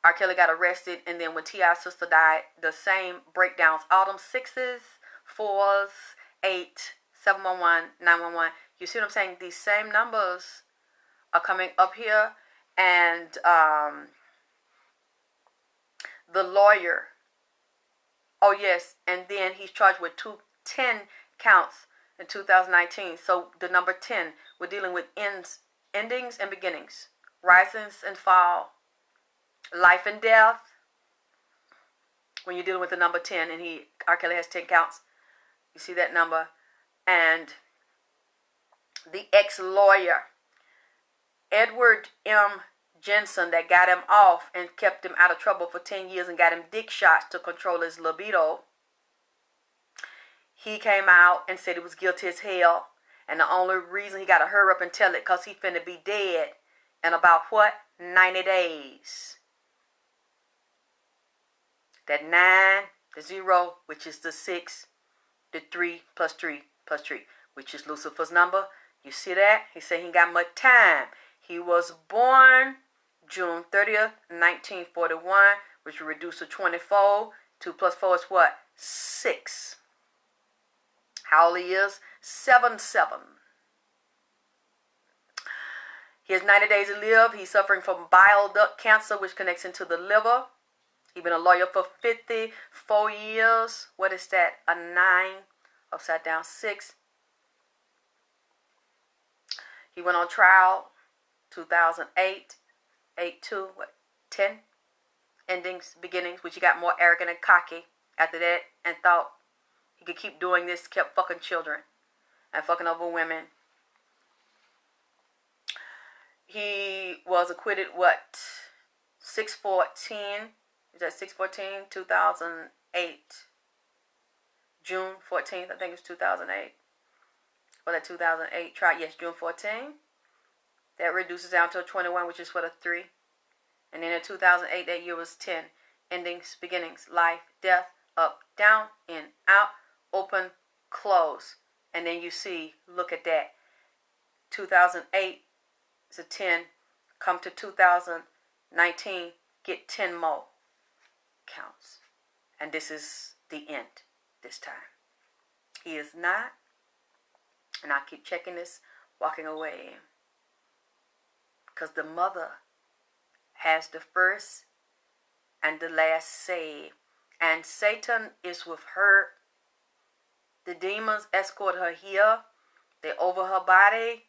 R. Kelly got arrested, and then when T.I.'s sister died, the same breakdowns. All them 6s, 4s, 8, 711, 911. You see what I'm saying? These same numbers are coming up here. And the lawyer, oh yes, and then he's charged with 10 counts in 2019. So the number 10, we're dealing with endings and beginnings, risings and fall, life and death. When you're dealing with the number 10, and R. Kelly has 10 counts, you see that number. And the ex-lawyer, Edward M. Jensen, that got him off and kept him out of trouble for 10 years and got him dick shots to control his libido. He came out and said he was guilty as hell. And the only reason he got to hurry up and tell it because he finna be dead in about what? 90 days. That 9, the 0, which is the 6, the 3 plus 3 plus 3, which is Lucifer's number. You see that? He said he ain't got much time. He was born June 30th, 1941, which will reduce to 24. 2 plus 4 is what? 6. How old he is? 77. He has 90 days to live. He's suffering from bile duct cancer, which connects into the liver. He's been a lawyer for 54 years. What is that? A 9, upside down 6. He went on trial 2008, 8-2, 10 endings, beginnings, which he got more arrogant and cocky after that and thought he could keep doing this, kept fucking children and fucking over women. He was acquitted, 6/14, is that 6/14, 2008, June 14th, I think it was 2008. For that 2008 trial, yes, June 14. That reduces down to a 21, which is for the 3. And then in 2008, that year was 10. Endings, beginnings, life, death, up, down, in, out, open, close. And then you see, look at that. 2008 is a 10. Come to 2019, get 10 more counts. And this is the end this time. He is not. And I keep checking this, walking away. Because the mother has the first and the last say. And Satan is with her. The demons escort her here. They're over her body.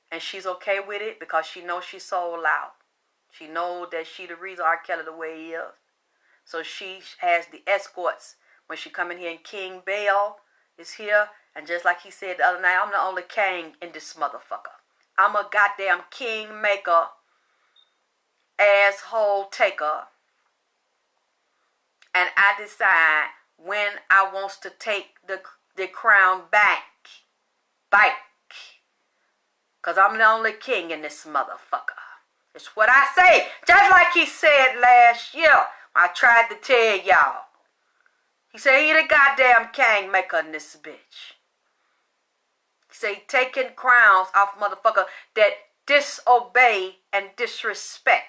And she's okay with it because she knows she's sold out. She knows that she the reason R. Kelly the way he is. So she has the escorts when she come in here, and King Bell is here. And just like he said the other night, I'm the only king in this motherfucker. I'm a goddamn king maker, asshole taker. And I decide when I wants to take the crown back. Because I'm the only king in this motherfucker. It's what I say. Just like he said last year. I tried to tell y'all. He said he the goddamn king maker in this bitch. He said he taking crowns off motherfucker that disobey and disrespect.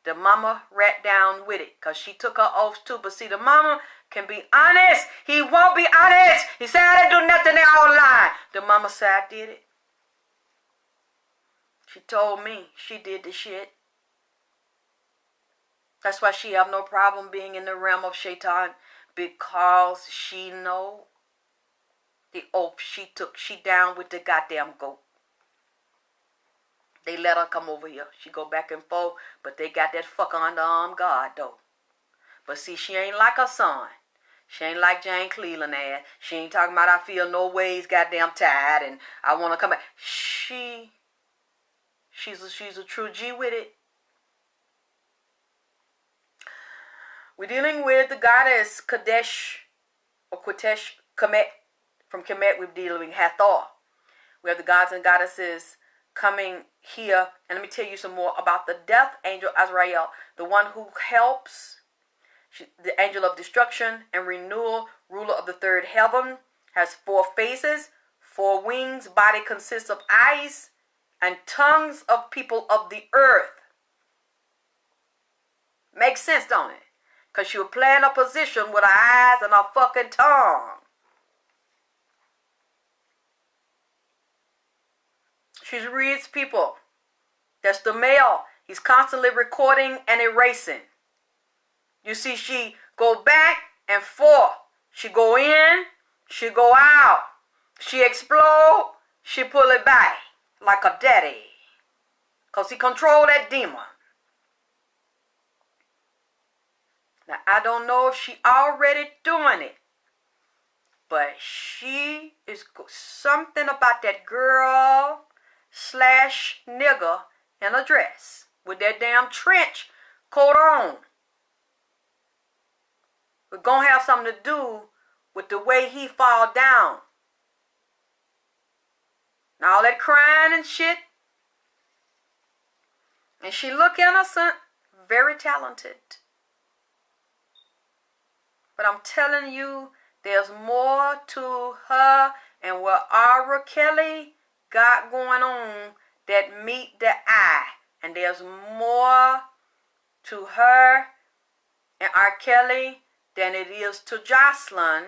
The mama rat down with it. Because she took her oath too. But see, the mama can be honest. He won't be honest. He said I didn't do nothing. They all lying. The mama said I did it. She told me she did the shit. That's why she have no problem being in the realm of Shaitan, because she know the oath she took. She down with the goddamn goat. They let her come over here. She go back and forth, but they got that fucker underarm guard though. But see, she ain't like her son. She ain't like Jane Cleveland ass. She ain't talking about I feel no ways goddamn tired and I want to come back. She's a true G with it. We're dealing with the goddess Kadesh or Quatesh Kemet. From Kemet, we're dealing with Hathor. We have the gods and goddesses coming here. And let me tell you some more about the death angel Azrael, the one who helps. The angel of destruction and renewal, ruler of the third heaven, has 4 faces, 4 wings, body consists of eyes, and tongues of people of the earth. Makes sense, don't it? Because she was playing a position with her eyes and her fucking tongue. She reads people. That's the male. He's constantly recording and erasing. You see, she go back and forth. She go in, she go out. She explode, she pull it back like a daddy. Because he control that demon. Now, I don't know if she already doing it. But she is something about that girl / nigger in a dress. With that damn trench coat on. We're going to have something to do with the way he fall down. Now all that crying and shit. And she look innocent, very talented. But I'm telling you, there's more to her and what RKELLY got going on that meet the eye. And there's more to her and RKELLY than it is to Jocelyn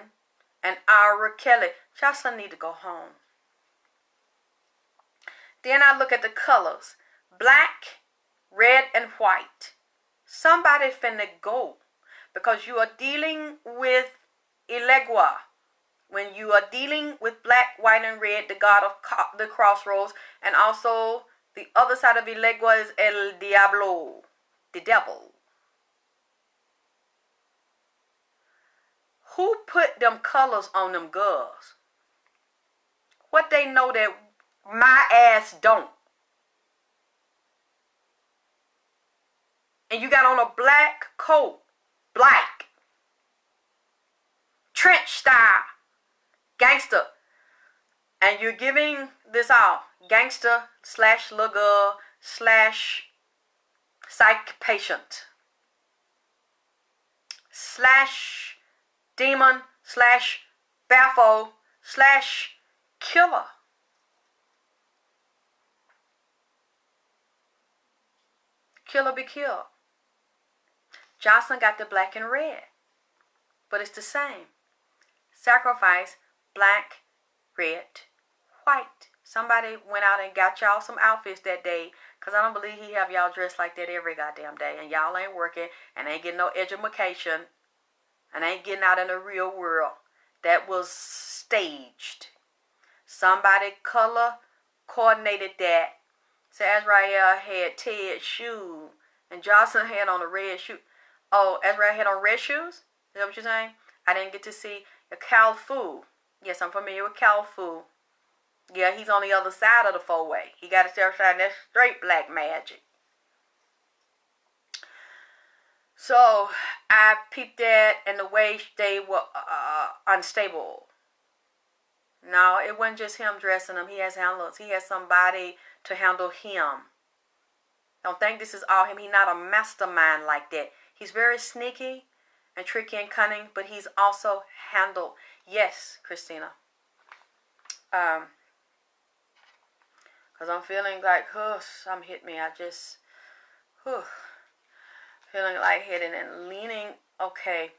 and RKELLY. Jocelyn need to go home. Then I look at the colors. Black, red, and white. Somebody finna go. Because you are dealing with Elegua. When you are dealing with black, white, and red, the god of the crossroads. And also the other side of Elegua is El Diablo. The devil. Who put them colors on them girls? What they know that my ass don't? And you got on a black coat. Black. Trench style. Gangster. And you're giving this out. Gangster / little girl / psych patient. / demon / baffle / killer. Killer be killed. Jocelyn got the black and red. But it's the same. Sacrifice, black, red, white. Somebody went out and got y'all some outfits that day. Because I don't believe he have y'all dressed like that every goddamn day. And y'all ain't working and ain't getting no education. And ain't getting out in the real world. That was staged. Somebody color coordinated that. So Azrael had Ted's shoe. And Jocelyn had on a red shoe. Oh, Azrael had on red shoes? Is that what you're saying? I didn't get to see a Cal Fu. Yes, I'm familiar with Cal Fu. Yeah, he's on the other side of the 4-way. He got to start shining that straight black magic. So I peeped that and the way they were unstable. No, it wasn't just him dressing them. He has handlers. He has somebody to handle him. Don't think this is all him. He's not a mastermind like that. He's very sneaky and tricky and cunning, but he's also handled. Yes, Christina. Because I'm feeling like, some hit me. I just, feeling lightheaded and leaning. Okay,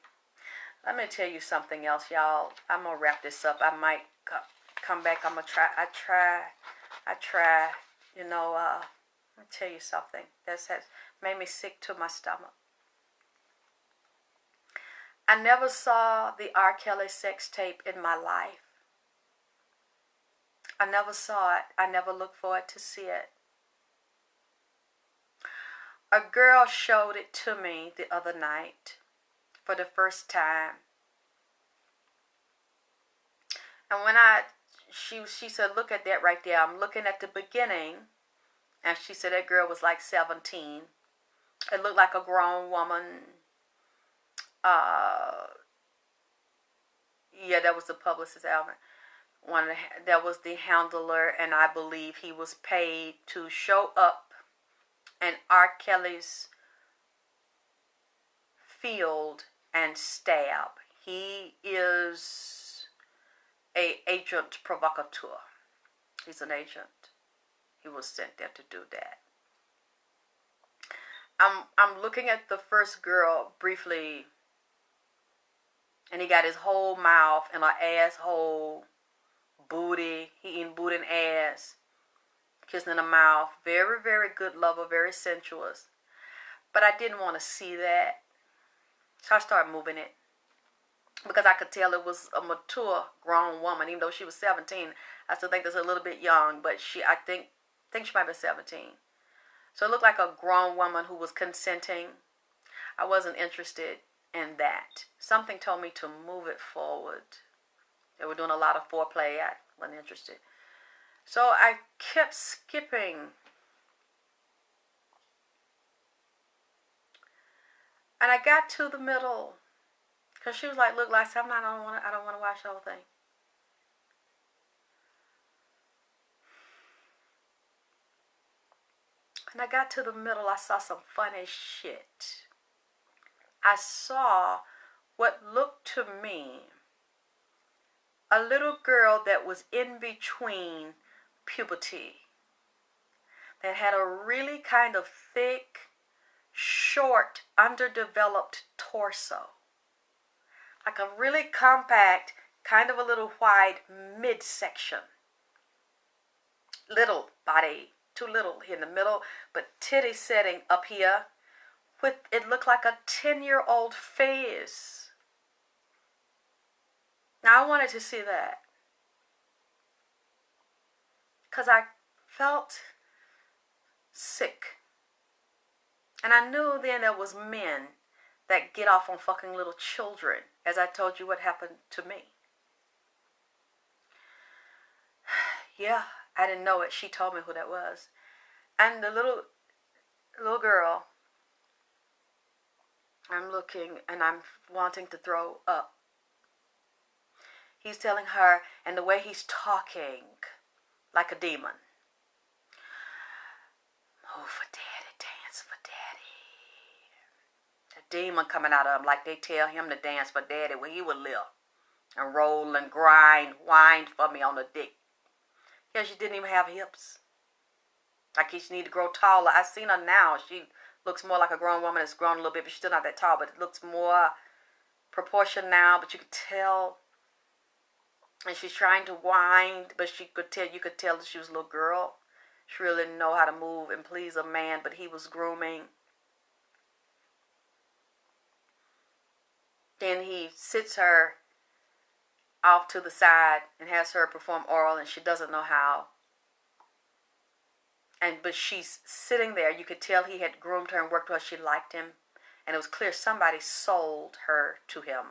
let me tell you something else, y'all. I'm going to wrap this up. I might come back. I'm going to try. I try. You know, let me tell you something. That has made me sick to my stomach. I never saw the R. Kelly sex tape in my life. I never saw it. I never looked forward to see it. A girl showed it to me the other night for the first time. And when she said, look at that right there. I'm looking at the beginning. And she said that girl was like 17. It looked like a grown woman. Yeah, that was the publicist, Alvin. That was the handler, and I believe he was paid to show up in R. Kelly's field and stab. He is a agent provocateur. He's an agent. He was sent there to do that. I'm looking at the first girl briefly, and he got his whole mouth and her asshole, booty. He eating booty and ass, kissing in the mouth. Very, very good lover, very sensuous. But I didn't want to see that, so I started moving it because I could tell it was a mature, grown woman, even though she was 17. I still think that's a little bit young, but I think she might be 17. So it looked like a grown woman who was consenting. I wasn't interested in that. Something told me to move it forward. They were doing a lot of foreplay. I wasn't interested. So I kept skipping. And I got to the middle. Because she was like, look, last time I don't want to watch the whole thing. And I got to the middle, I saw some funny shit. I saw what looked to me a little girl that was in between puberty, that had a really kind of thick, short, underdeveloped torso. Like a really compact, kind of a little wide midsection. Little body. Too little in the middle, but titty setting up here. With it looked like a 10-year-old face. Now I wanted to see that, because I felt sick. And I knew then there was men that get off on fucking little children, as I told you what happened to me. Yeah, I didn't know it. She told me who that was. And the little girl, I'm looking and I'm wanting to throw up. He's telling her, and the way he's talking, like a demon. Move for daddy, dance for daddy. A demon coming out of him, like they tell him to dance for daddy where he would live. And roll and grind, whine for me on the dick. Yeah, she didn't even have hips. Like she need to grow taller. I've seen her now. She looks more like a grown woman that's grown a little bit, but she's still not that tall. But it looks more proportioned now. But you could tell. And she's trying to whine, but you could tell that she was a little girl. She really didn't know how to move and please a man, but he was grooming. Then he sits her off to the side and has her perform oral, and she doesn't know how. But she's sitting there. You could tell he had groomed her and worked with her. She liked him. And it was clear somebody sold her to him.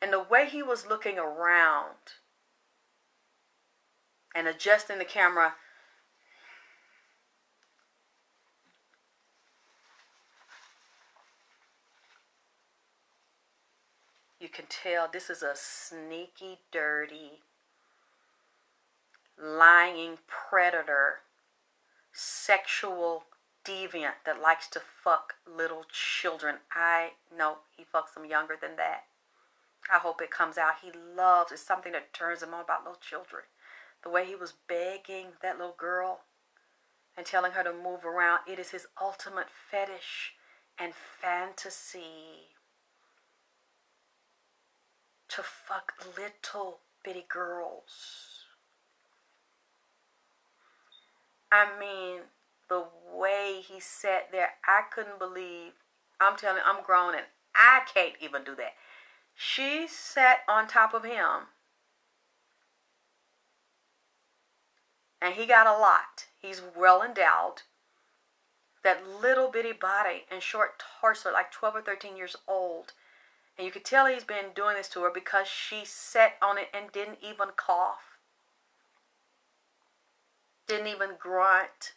And the way he was looking around and adjusting the camera, you can tell this is a sneaky, dirty, lying predator, sexual deviant that likes to fuck little children. I know he fucks them younger than that. I hope it comes out. He loves, it's something that turns him on about little children. The way he was begging that little girl and telling her to move around, it is his ultimate fetish and fantasy to fuck little bitty girls. I mean, the way he sat there, I couldn't believe. I'm telling you, I'm grown and I can't even do that. She sat on top of him, and he got a lot. He's well endowed. That little bitty body and short torso, like 12 or 13 years old. And you could tell he's been doing this to her because she sat on it and didn't even cough. Didn't even grunt.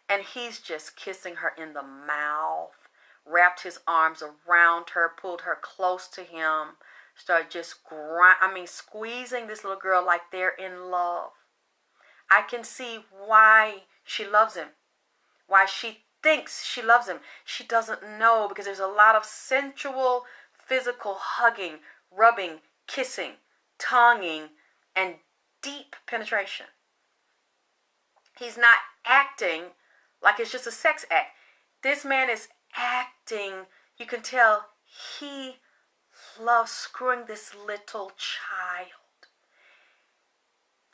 And he's just kissing her in the mouth. Wrapped his arms around her, pulled her close to him. Started just squeezing this little girl like they're in love. I can see why she loves him. Why she thinks she loves him. She doesn't know, because there's a lot of sensual, physical hugging, rubbing, kissing, tonguing, and deep penetration. He's not acting like it's just a sex act. This man is acting. You can tell he loves screwing this little child.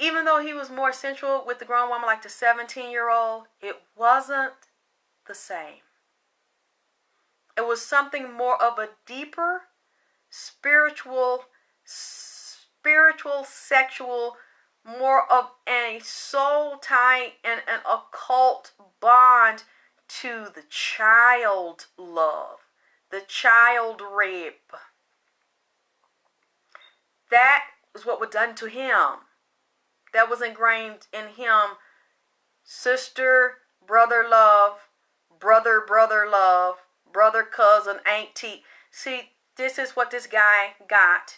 Even though he was more sensual with the grown woman, like the 17-year-old, it wasn't the same. It was something more of a deeper, spiritual, sexual, more of a soul tie and an occult bond to the child love, the child rape. That is what was done to him. That was ingrained in him. Sister, brother love, brother love, brother, cousin, auntie. See, this is what this guy got.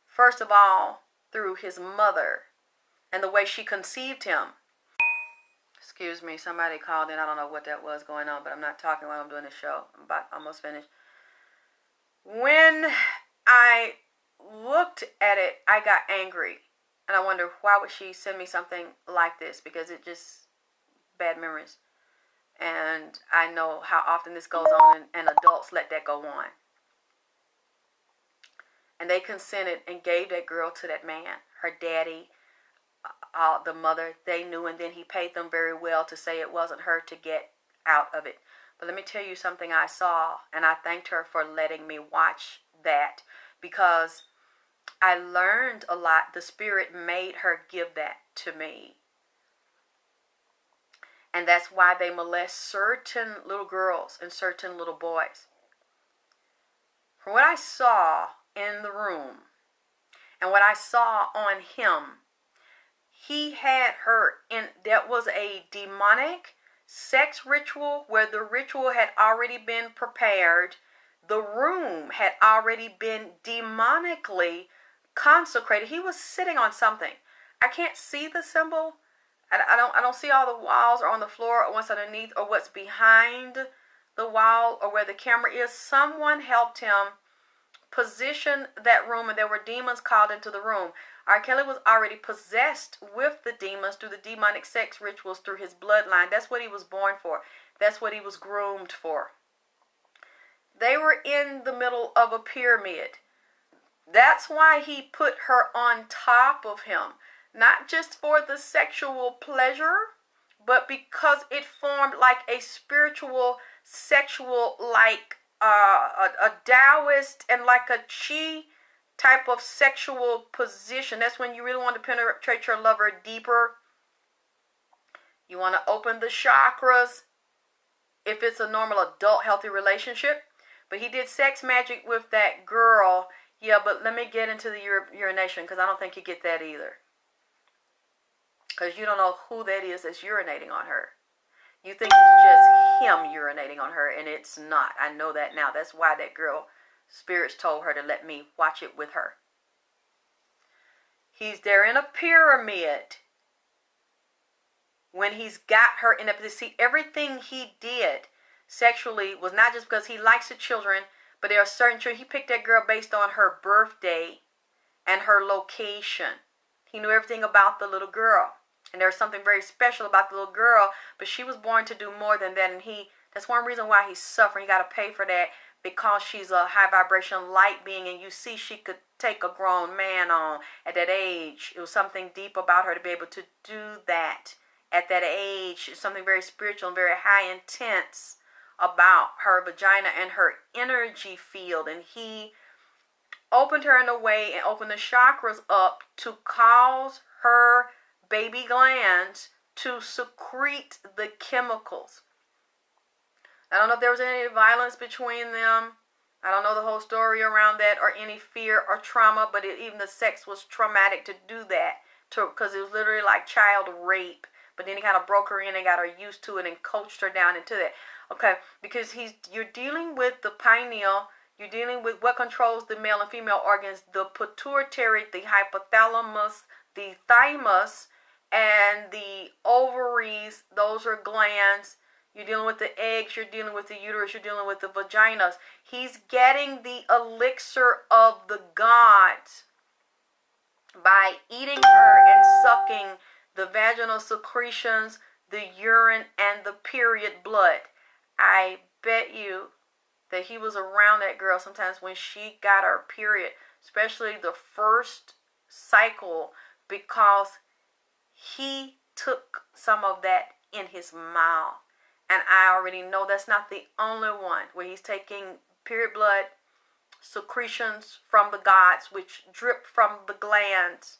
First of all, through his mother and the way she conceived him. Excuse me, somebody called in. I don't know what that was going on, but I'm not talking while I'm doing the show. I'm about almost finished. When I looked at it, I got angry. And I wonder, why would she send me something like this? Because it just, bad memories. And I know how often this goes on, and adults let that go on. And they consented and gave that girl to that man. Her daddy, the mother, they knew, and then he paid them very well to say it wasn't her to get out of it. But let me tell you something I saw, and I thanked her for letting me watch that, because I learned a lot. The Spirit made her give that to me. And that's why they molest certain little girls and certain little boys. From what I saw in the room and what I saw on him, he had her in, that was a demonic sex ritual where the ritual had already been prepared. The room had already been demonically consecrated. He was sitting on something. I can't see the symbol. I don't see all the walls or on the floor or what's underneath or what's behind the wall or where the camera is. Someone helped him position that room, and there were demons called into the room. Kelly was already possessed with the demons through the demonic sex rituals through his bloodline. That's what he was born for. That's what he was groomed for. They were in the middle of a pyramid. That's why he put her on top of him. Not just for the sexual pleasure, but because it formed like a spiritual, sexual, like a Taoist and like a chi type of sexual position. That's when you really want to penetrate your lover deeper. You want to open the chakras if it's a normal adult healthy relationship. But he did sex magic with that girl. Yeah, but let me get into the urination, because I don't think you get that either. Because you don't know who that is that's urinating on her. You think it's just him urinating on her, and it's not. I know that now. That's why that girl, spirits told her to let me watch it with her. He's there in a pyramid when he's got her in a... See, everything he did sexually was not just because he likes the children, but there are certain children. He picked that girl based on her birthday and her location. He knew everything about the little girl. And there's something very special about the little girl, but she was born to do more than that. And that's one reason why he's suffering. He got to pay for that, because she's a high vibration light being. And you see, she could take a grown man on at that age. It was something deep about her to be able to do that at that age. It's something very spiritual and very high intense about her vagina and her energy field. And he opened her in a way and opened the chakras up to cause her baby glands to secrete the chemicals. I don't know if there was any violence between them. I don't know the whole story around that, or any fear or trauma, but even the sex was traumatic to do that, because it was literally like child rape. But then he kind of broke her in and got her used to it and coached her down into that. Okay, because you're dealing with the pineal, you're dealing with what controls the male and female organs, the pituitary, the hypothalamus, the thymus, and the ovaries. Those are glands. You're dealing with the eggs, you're dealing with the uterus, you're dealing with the vaginas. He's getting the elixir of the gods by eating her and sucking the vaginal secretions, the urine, and the period blood. I bet you that he was around that girl sometimes when she got her period, especially the first cycle, because he took some of that in his mouth. And I already know that's not the only one where he's taking period blood secretions from the gods, which drip from the glands,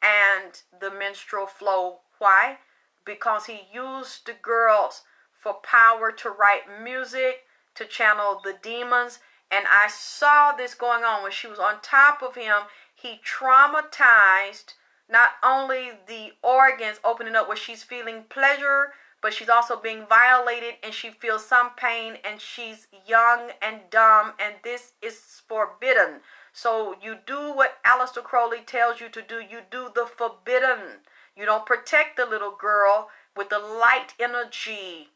and the menstrual flow. Why? Because he used the girls for power to write music, to channel the demons. And I saw this going on when she was on top of him. He traumatized not only the organs opening up where she's feeling pleasure, but she's also being violated, and she feels some pain, and she's young and dumb, and this is forbidden. So you do what Aleister Crowley tells you to do. You do the forbidden. You don't protect the little girl with the light energy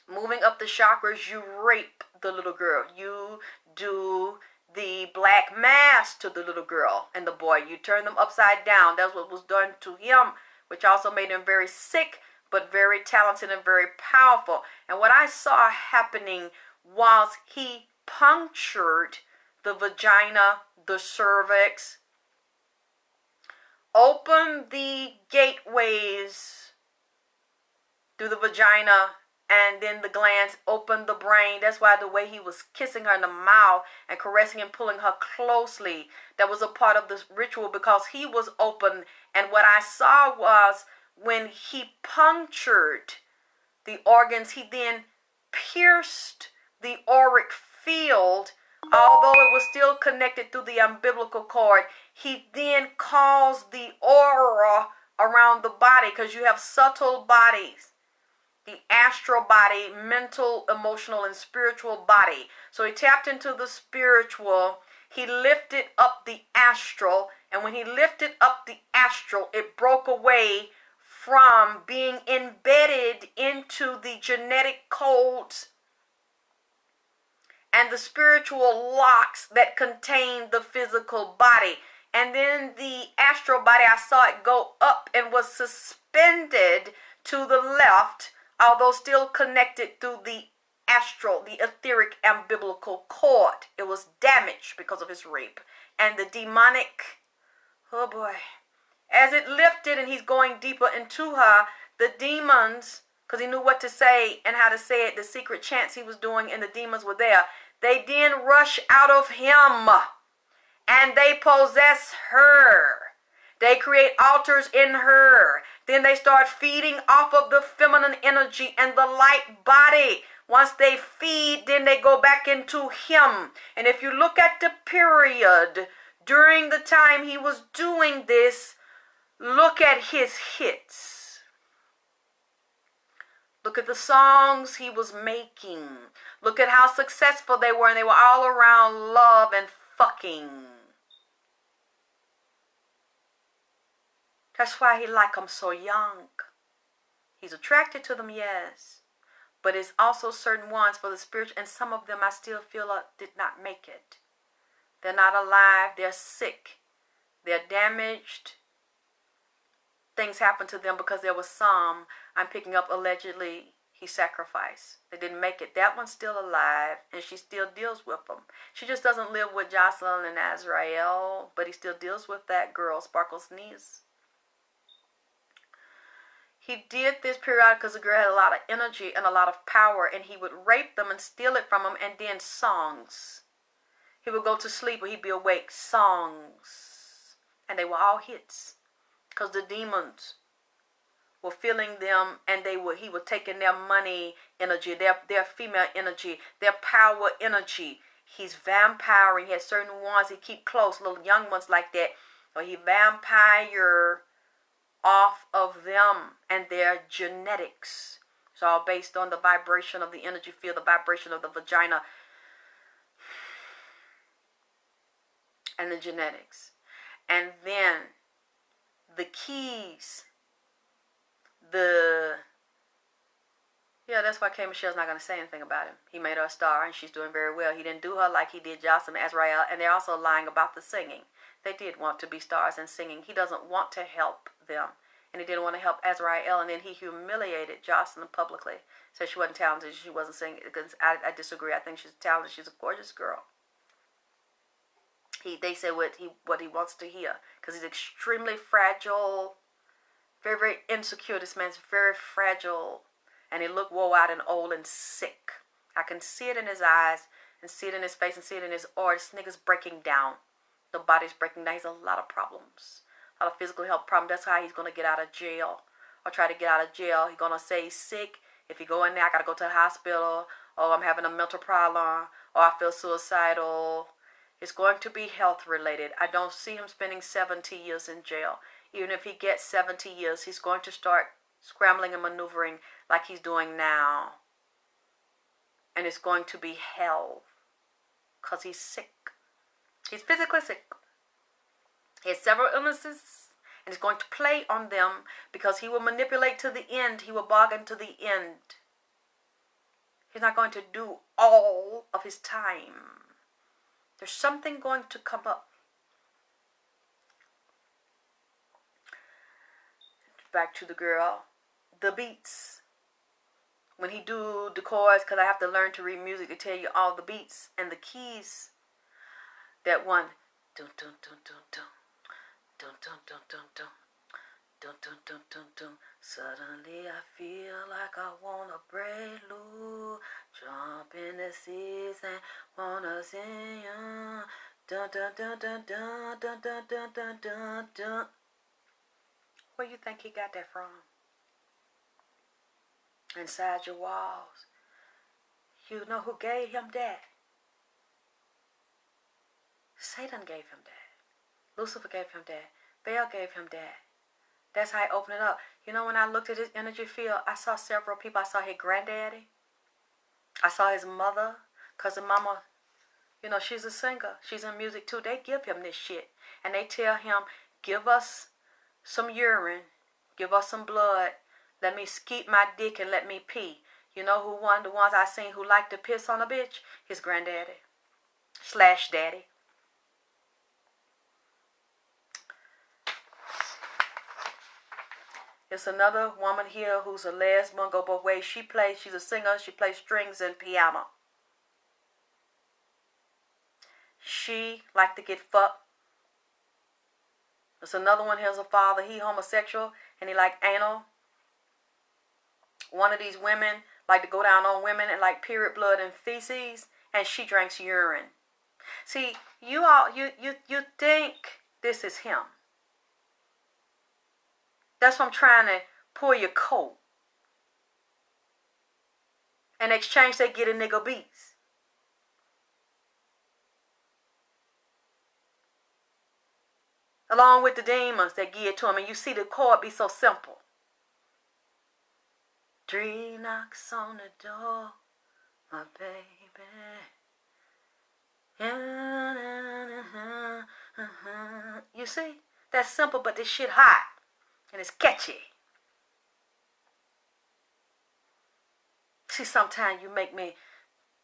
moving up the chakras. You rape the little girl. You do the black mass to the little girl and the boy. You turn them upside down. That's what was done to him, which also made him very sick, but very talented and very powerful. And what I saw happening was he punctured the vagina, the cervix, opened the gateways through the vagina, and then the glands, opened the brain. That's why the way he was kissing her in the mouth and caressing and pulling her closely, that was a part of this ritual, because he was open. And what I saw was, when he punctured the organs, he then pierced the auric field. Although it was still connected through the umbilical cord, he then caused the aura around the body, because you have subtle bodies, the astral body, mental, emotional, and spiritual body. So he tapped into the spiritual. He lifted up the astral, and when he lifted up the astral, it broke away from being embedded into the genetic codes and the spiritual locks that contain the physical body. And then the astral body, I saw it go up and was suspended to the left, although still connected through the astral, the etheric umbilical cord. It was damaged because of his rape. And the demonic, oh boy, as it lifted and he's going deeper into her, the demons, because he knew what to say and how to say it, the secret chants he was doing, and the demons were there. They then rush out of him and they possess her. They create altars in her. Then they start feeding off of the feminine energy and the light body. Once they feed, then they go back into him. And if you look at the period during the time he was doing this, look at his hits. Look at the songs he was making. Look at how successful they were, and they were all around love and fucking. That's why he like them so young. He's attracted to them, yes. But it's also certain ones for the spiritual, and some of them I still feel did not make it. They're not alive. They're sick. They're damaged. Things happened to them because there was some, I'm picking up, allegedly he sacrificed. They didn't make it. That one's still alive, and she still deals with them. She just doesn't live with Jocelyn and Azrael, but he still deals with that girl, Sparkle's niece. He did this periodically because the girl had a lot of energy and a lot of power, and he would rape them and steal it from them, and then songs. He would go to sleep, or he'd be awake, songs. And they were all hits because the demons were feeling them, and he was taking their money energy, their female energy, their power energy. He's vampiring. He has certain ones he keep close, little young ones like that. Or he vampire off of them and their genetics. It's all based on the vibration of the energy field, the vibration of the vagina, and the genetics. And then the keys, that's why K. Michelle's not going to say anything about him. He made her a star, and she's doing very well. He didn't do her like he did Jocelyn Azrael, and they're also lying about the singing. They did want to be stars and singing. He doesn't want to help them, and he didn't want to help Azrael, and then he humiliated Jocelyn publicly. Said she wasn't talented, she wasn't singing. I disagree. I think she's talented. She's a gorgeous girl. They said what he wants to hear, because he's extremely fragile, very, very insecure. This man's very fragile, and he looked wore out and old and sick. I can see it in his eyes, and see it in his face, and see it in his aura. This nigga's breaking down. The body's breaking down. He has a lot of problems, a lot of physical health problems. That's how he's going to get out of jail, or try to get out of jail. He's going to say he's sick. If he go in there, I got to go to the hospital, or I'm having a mental problem, or I feel suicidal. It's going to be health related. I don't see him spending 70 years in jail. Even if he gets 70 years, he's going to start scrambling and maneuvering like he's doing now. And it's going to be hell, because he's sick. He's physically sick. He has several illnesses, and he's going to play on them, because he will manipulate to the end. He will bargain to the end. He's not going to do all of his time. There's something going to come up. Back to the girl. The beats. When he do the chords, because I have to learn to read music to tell you all the beats and the keys. That one. Dun dun dun dun dun. Dun dun dun dun dun. Dun dun dun dun dun. Suddenly I feel like I wanna break loose, jump in the seas and wanna sing you. Dun dun dun dun dun dun dun dun dun dun dun. Where you think he got that from? Inside your walls. You know who gave him that? Satan gave him that. Lucifer gave him that. Baal gave him that. That's how he opened it up. You know, when I looked at his energy field, I saw several people. I saw his granddaddy. I saw his mother. Because the mama, you know, she's a singer. She's in music too. They give him this shit. And they tell him, give us some urine. Give us some blood. Let me skeet my dick and let me pee. You know who one of the ones I seen who liked to piss on a bitch? His granddaddy. / daddy. It's another woman here who's a lesbian, go both ways. She's a singer, she plays strings and piano. She like to get fucked. There's another one here's a father, he homosexual, and he like anal. One of these women like to go down on women and like period blood and feces, and she drinks urine. See, you think this is him. That's why I'm trying to pull your coat. In exchange, they get a nigga beats. Along with the demons that give it to him. And you see the chord be so simple. 3 knocks on the door, my baby. You see? That's simple, but this shit hot. And it's catchy. See, sometimes you make me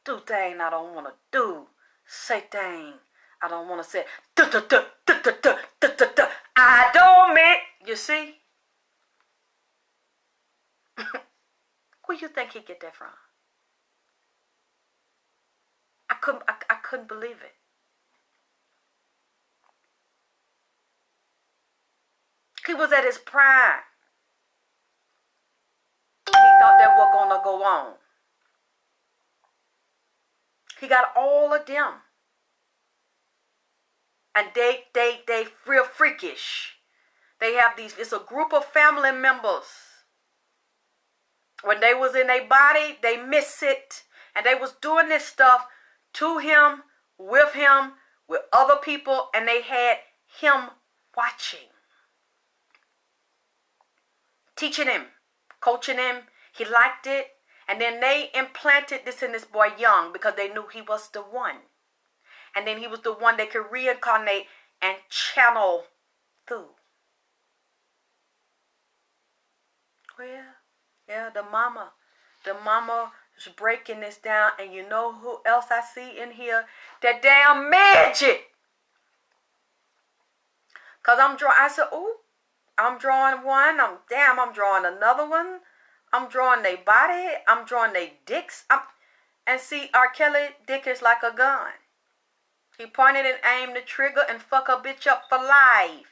do things I don't want to do. Say things I don't want to say. I don't mean. You see? Where you think he get that from? I couldn't believe it. He was at his prime. go on. He got all of them. And they real freakish. They have these, it's a group of family members. When they was in their body, they miss it. And they was doing this stuff to him, with other people, and they had him watching. Teaching him, coaching him. He liked it. And then they implanted this in this boy young because they knew he was the one. And then he was the one they could reincarnate and channel through. Well, yeah, the mama is breaking this down. And you know who else I see in here? That damn midget. Because I said, ooh, I'm drawing one. I'm drawing another one. I'm drawing their body. I'm drawing their dicks. And see, R. Kelly dick is like a gun. He pointed and aimed the trigger and fuck a bitch up for life.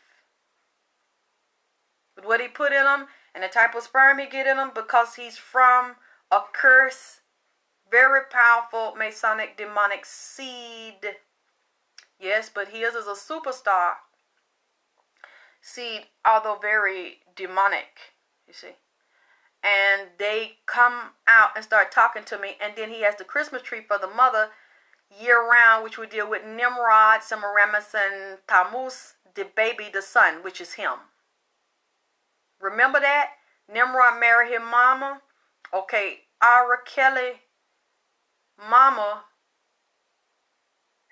With what he put in him and the type of sperm he get in him, because he's from a cursed, very powerful Masonic demonic seed. Yes, but his is a superstar seed, although very demonic, you see. And they come out and start talking to me, and then he has the Christmas tree for the mother year round, which we deal with Nimrod, Semiramis, and Tammuz, the baby, the son, which is him. Remember that? Nimrod married his mama. Okay, R. Kelly mama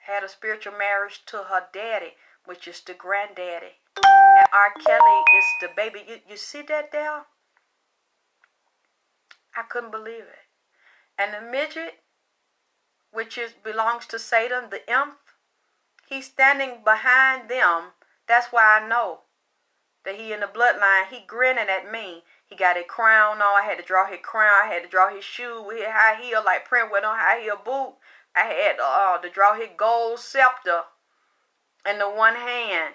had a spiritual marriage to her daddy, which is the granddaddy. And R. Kelly is the baby. You see that there? I couldn't believe it. And the midget, which belongs to Satan, the imp, he's standing behind them. That's why I know that he in the bloodline. He grinning at me. He got a crown on. I had to draw his crown. I had to draw his shoe with his high heel, like print with on high heel boot. I had to draw his gold scepter in the one hand,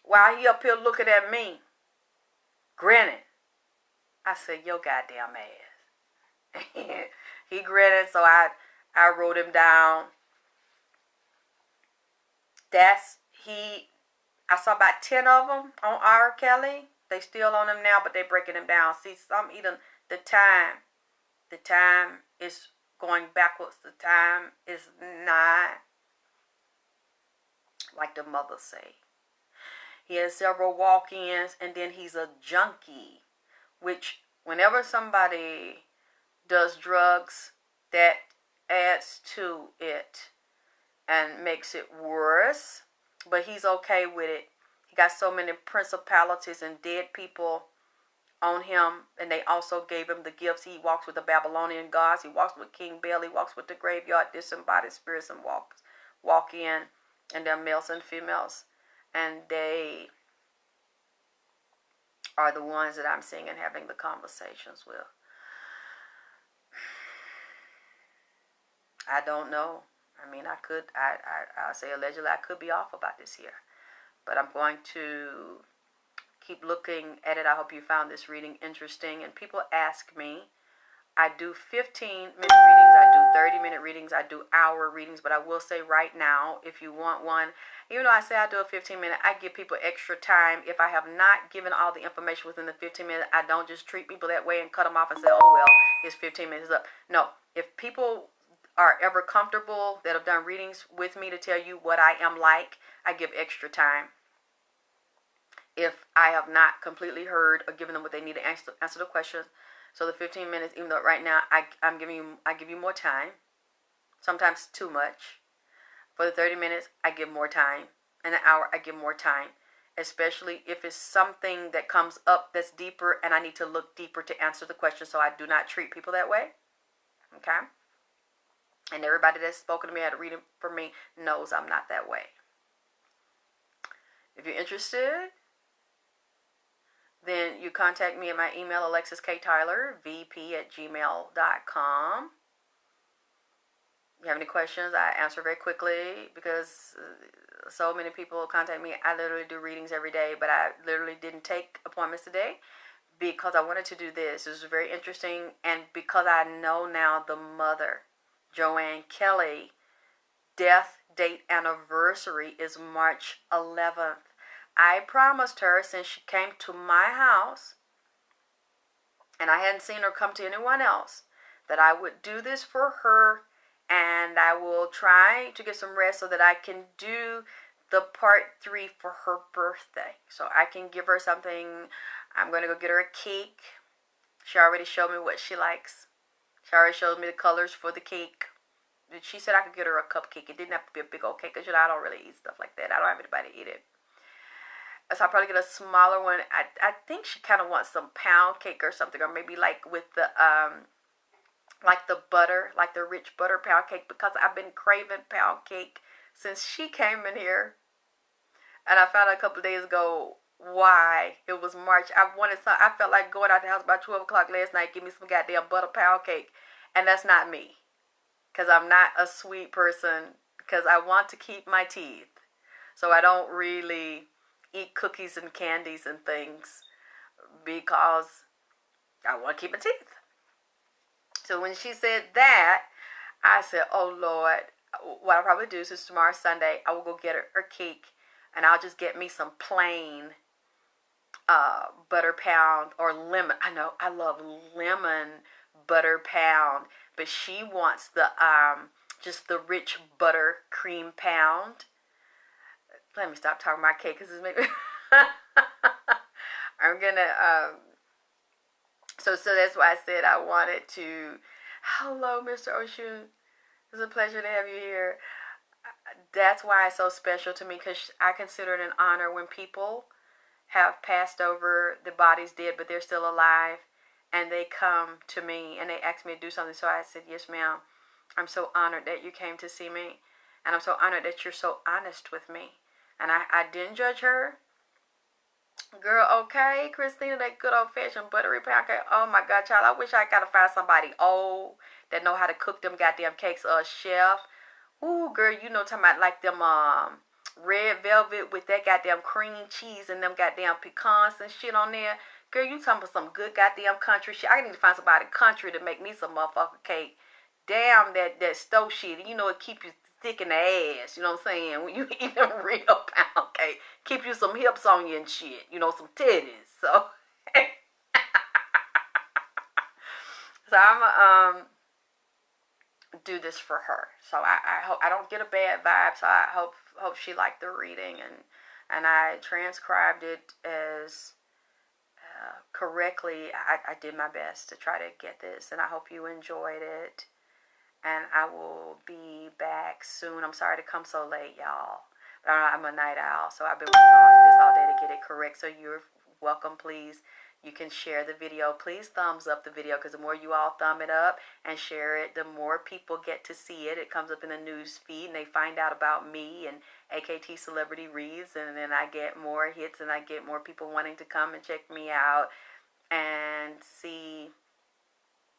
while he up here looking at me, grinning. I said, yo goddamn ass. He grinning, so I wrote him down. I saw about 10 of them on R. Kelly. They still on him now, but they breaking him down. See, some even the time is going backwards. The time is not, like the mother say. He has several walk-ins, and then he's a junkie, which whenever somebody does drugs, that adds to it and makes it worse. But he's okay with it. He got so many principalities and dead people on him, and they also gave him the gifts. He walks with the Babylonian gods. He walks with King Baal. He walks with the graveyard disembodied spirits and walk in, and they're males and females. And they are the ones that I'm seeing and having the conversations with. I don't know. I mean, I'll say allegedly I could be off about this here. But I'm going to keep looking at it. I hope you found this reading interesting. And people ask me, I do 15-minute readings, I do 30-minute readings, I do hour readings. But I will say right now, if you want one, even though I say I do a 15-minute, I give people extra time. If I have not given all the information within the 15 minutes, I don't just treat people that way and cut them off and say, oh, well, it's 15 minutes up. No, if people are ever comfortable that have done readings with me to tell you what I am like, I give extra time. If I have not completely heard or given them what they need to answer the questions. So the 15 minutes, even though right now I give you more time, sometimes too much. For the 30 minutes, I give more time. And an hour, I give more time. Especially if it's something that comes up that's deeper and I need to look deeper to answer the question. So I do not treat people that way. Okay? And everybody that's spoken to me, had a reading for me, knows I'm not that way. If you're interested, then you contact me at my email, alexysktylor@vp@gmail.com. You have any questions, I answer very quickly because so many people contact me. I literally do readings every day, but I literally didn't take appointments today because I wanted to do this. It was very interesting, and because I know now the mother, Joanne Kelly, death date anniversary is March 11th. I promised her, since she came to my house and I hadn't seen her come to anyone else, that I would do this for her, and I will try to get some rest so that I can do the part 3 for her birthday. So I can give her something. I'm going to go get her a cake. She already showed me what she likes. She already showed me the colors for the cake. She said I could get her a cupcake. It didn't have to be a big old cake because, I don't really eat stuff like that. I don't have anybody to eat it. So I'll probably get a smaller one. I think she kind of wants some pound cake or something, or maybe like with the butter, like the rich butter pound cake, because I've been craving pound cake since she came in here. And I found out a couple of days ago why. It was March. I felt like going out the house by 12 o'clock last night, give me some goddamn butter pound cake. And that's not me. Because I'm not a sweet person. Because I want to keep my teeth. So I don't really eat cookies and candies and things, because I want to keep my teeth. So when she said that, I said, oh Lord, what I'll probably do is, tomorrow Sunday, I will go get her cake, and I'll just get me some plain butter pound or lemon. I know I love lemon butter pound, but she wants the just the rich butter cream pound. Let me stop talking about cake, because it's making I'm gonna so that's why I said I wanted to. Hello, Mr. Oshun. It's a pleasure to have you here. That's why it's so special to me, because I consider it an honor when people have passed over, the body's dead, but they're still alive, and they come to me and they ask me to do something. So I said, yes, ma'am. I'm so honored that you came to see me, and I'm so honored that you're so honest with me. And I didn't judge her. Girl, okay, Christina, that good old-fashioned buttery pound cake. Oh, my God, child, I wish I got to find somebody old that know how to cook them goddamn cakes, or a chef. Ooh, girl, talking about like them red velvet with that goddamn cream cheese and them goddamn pecans and shit on there. Girl, you talking about some good goddamn country shit. I need to find somebody country to make me some motherfucking cake. Damn, that stove shit. It keep you thick in the ass, you know what I'm saying? When you eat them real pound cake, keep you some hips on you and shit, some titties. So, so I'm do this for her. So I hope I don't get a bad vibe. So I hope she liked the reading, and I transcribed it as correctly. I did my best to try to get this, and I hope you enjoyed it. And I will be back soon. I'm sorry to come so late, y'all. But I'm a night owl, so I've been working on this all day to get it correct. So you're welcome, please. You can share the video. Please thumbs up the video, because the more you all thumb it up and share it, the more people get to see it. It comes up in the news feed, and they find out about me and AKT Celebrity Reads, and then I get more hits, and I get more people wanting to come and check me out and see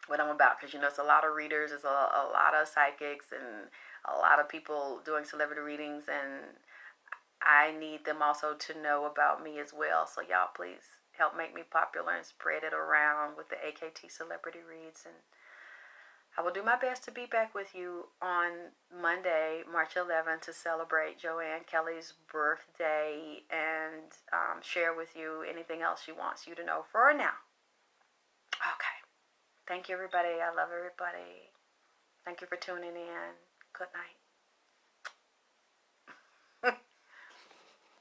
what I'm about, because it's a lot of readers, there's a lot of psychics, and a lot of people doing celebrity readings, and I need them also to know about me as well. So y'all, please help make me popular and spread it around with the AKT Celebrity Reads. And I will do my best to be back with you on Monday, March 11th, to celebrate Joanne Kelly's birthday, and share with you anything else she wants you to know for now. Okay. Thank you, everybody. I love everybody. Thank you for tuning in. Good night.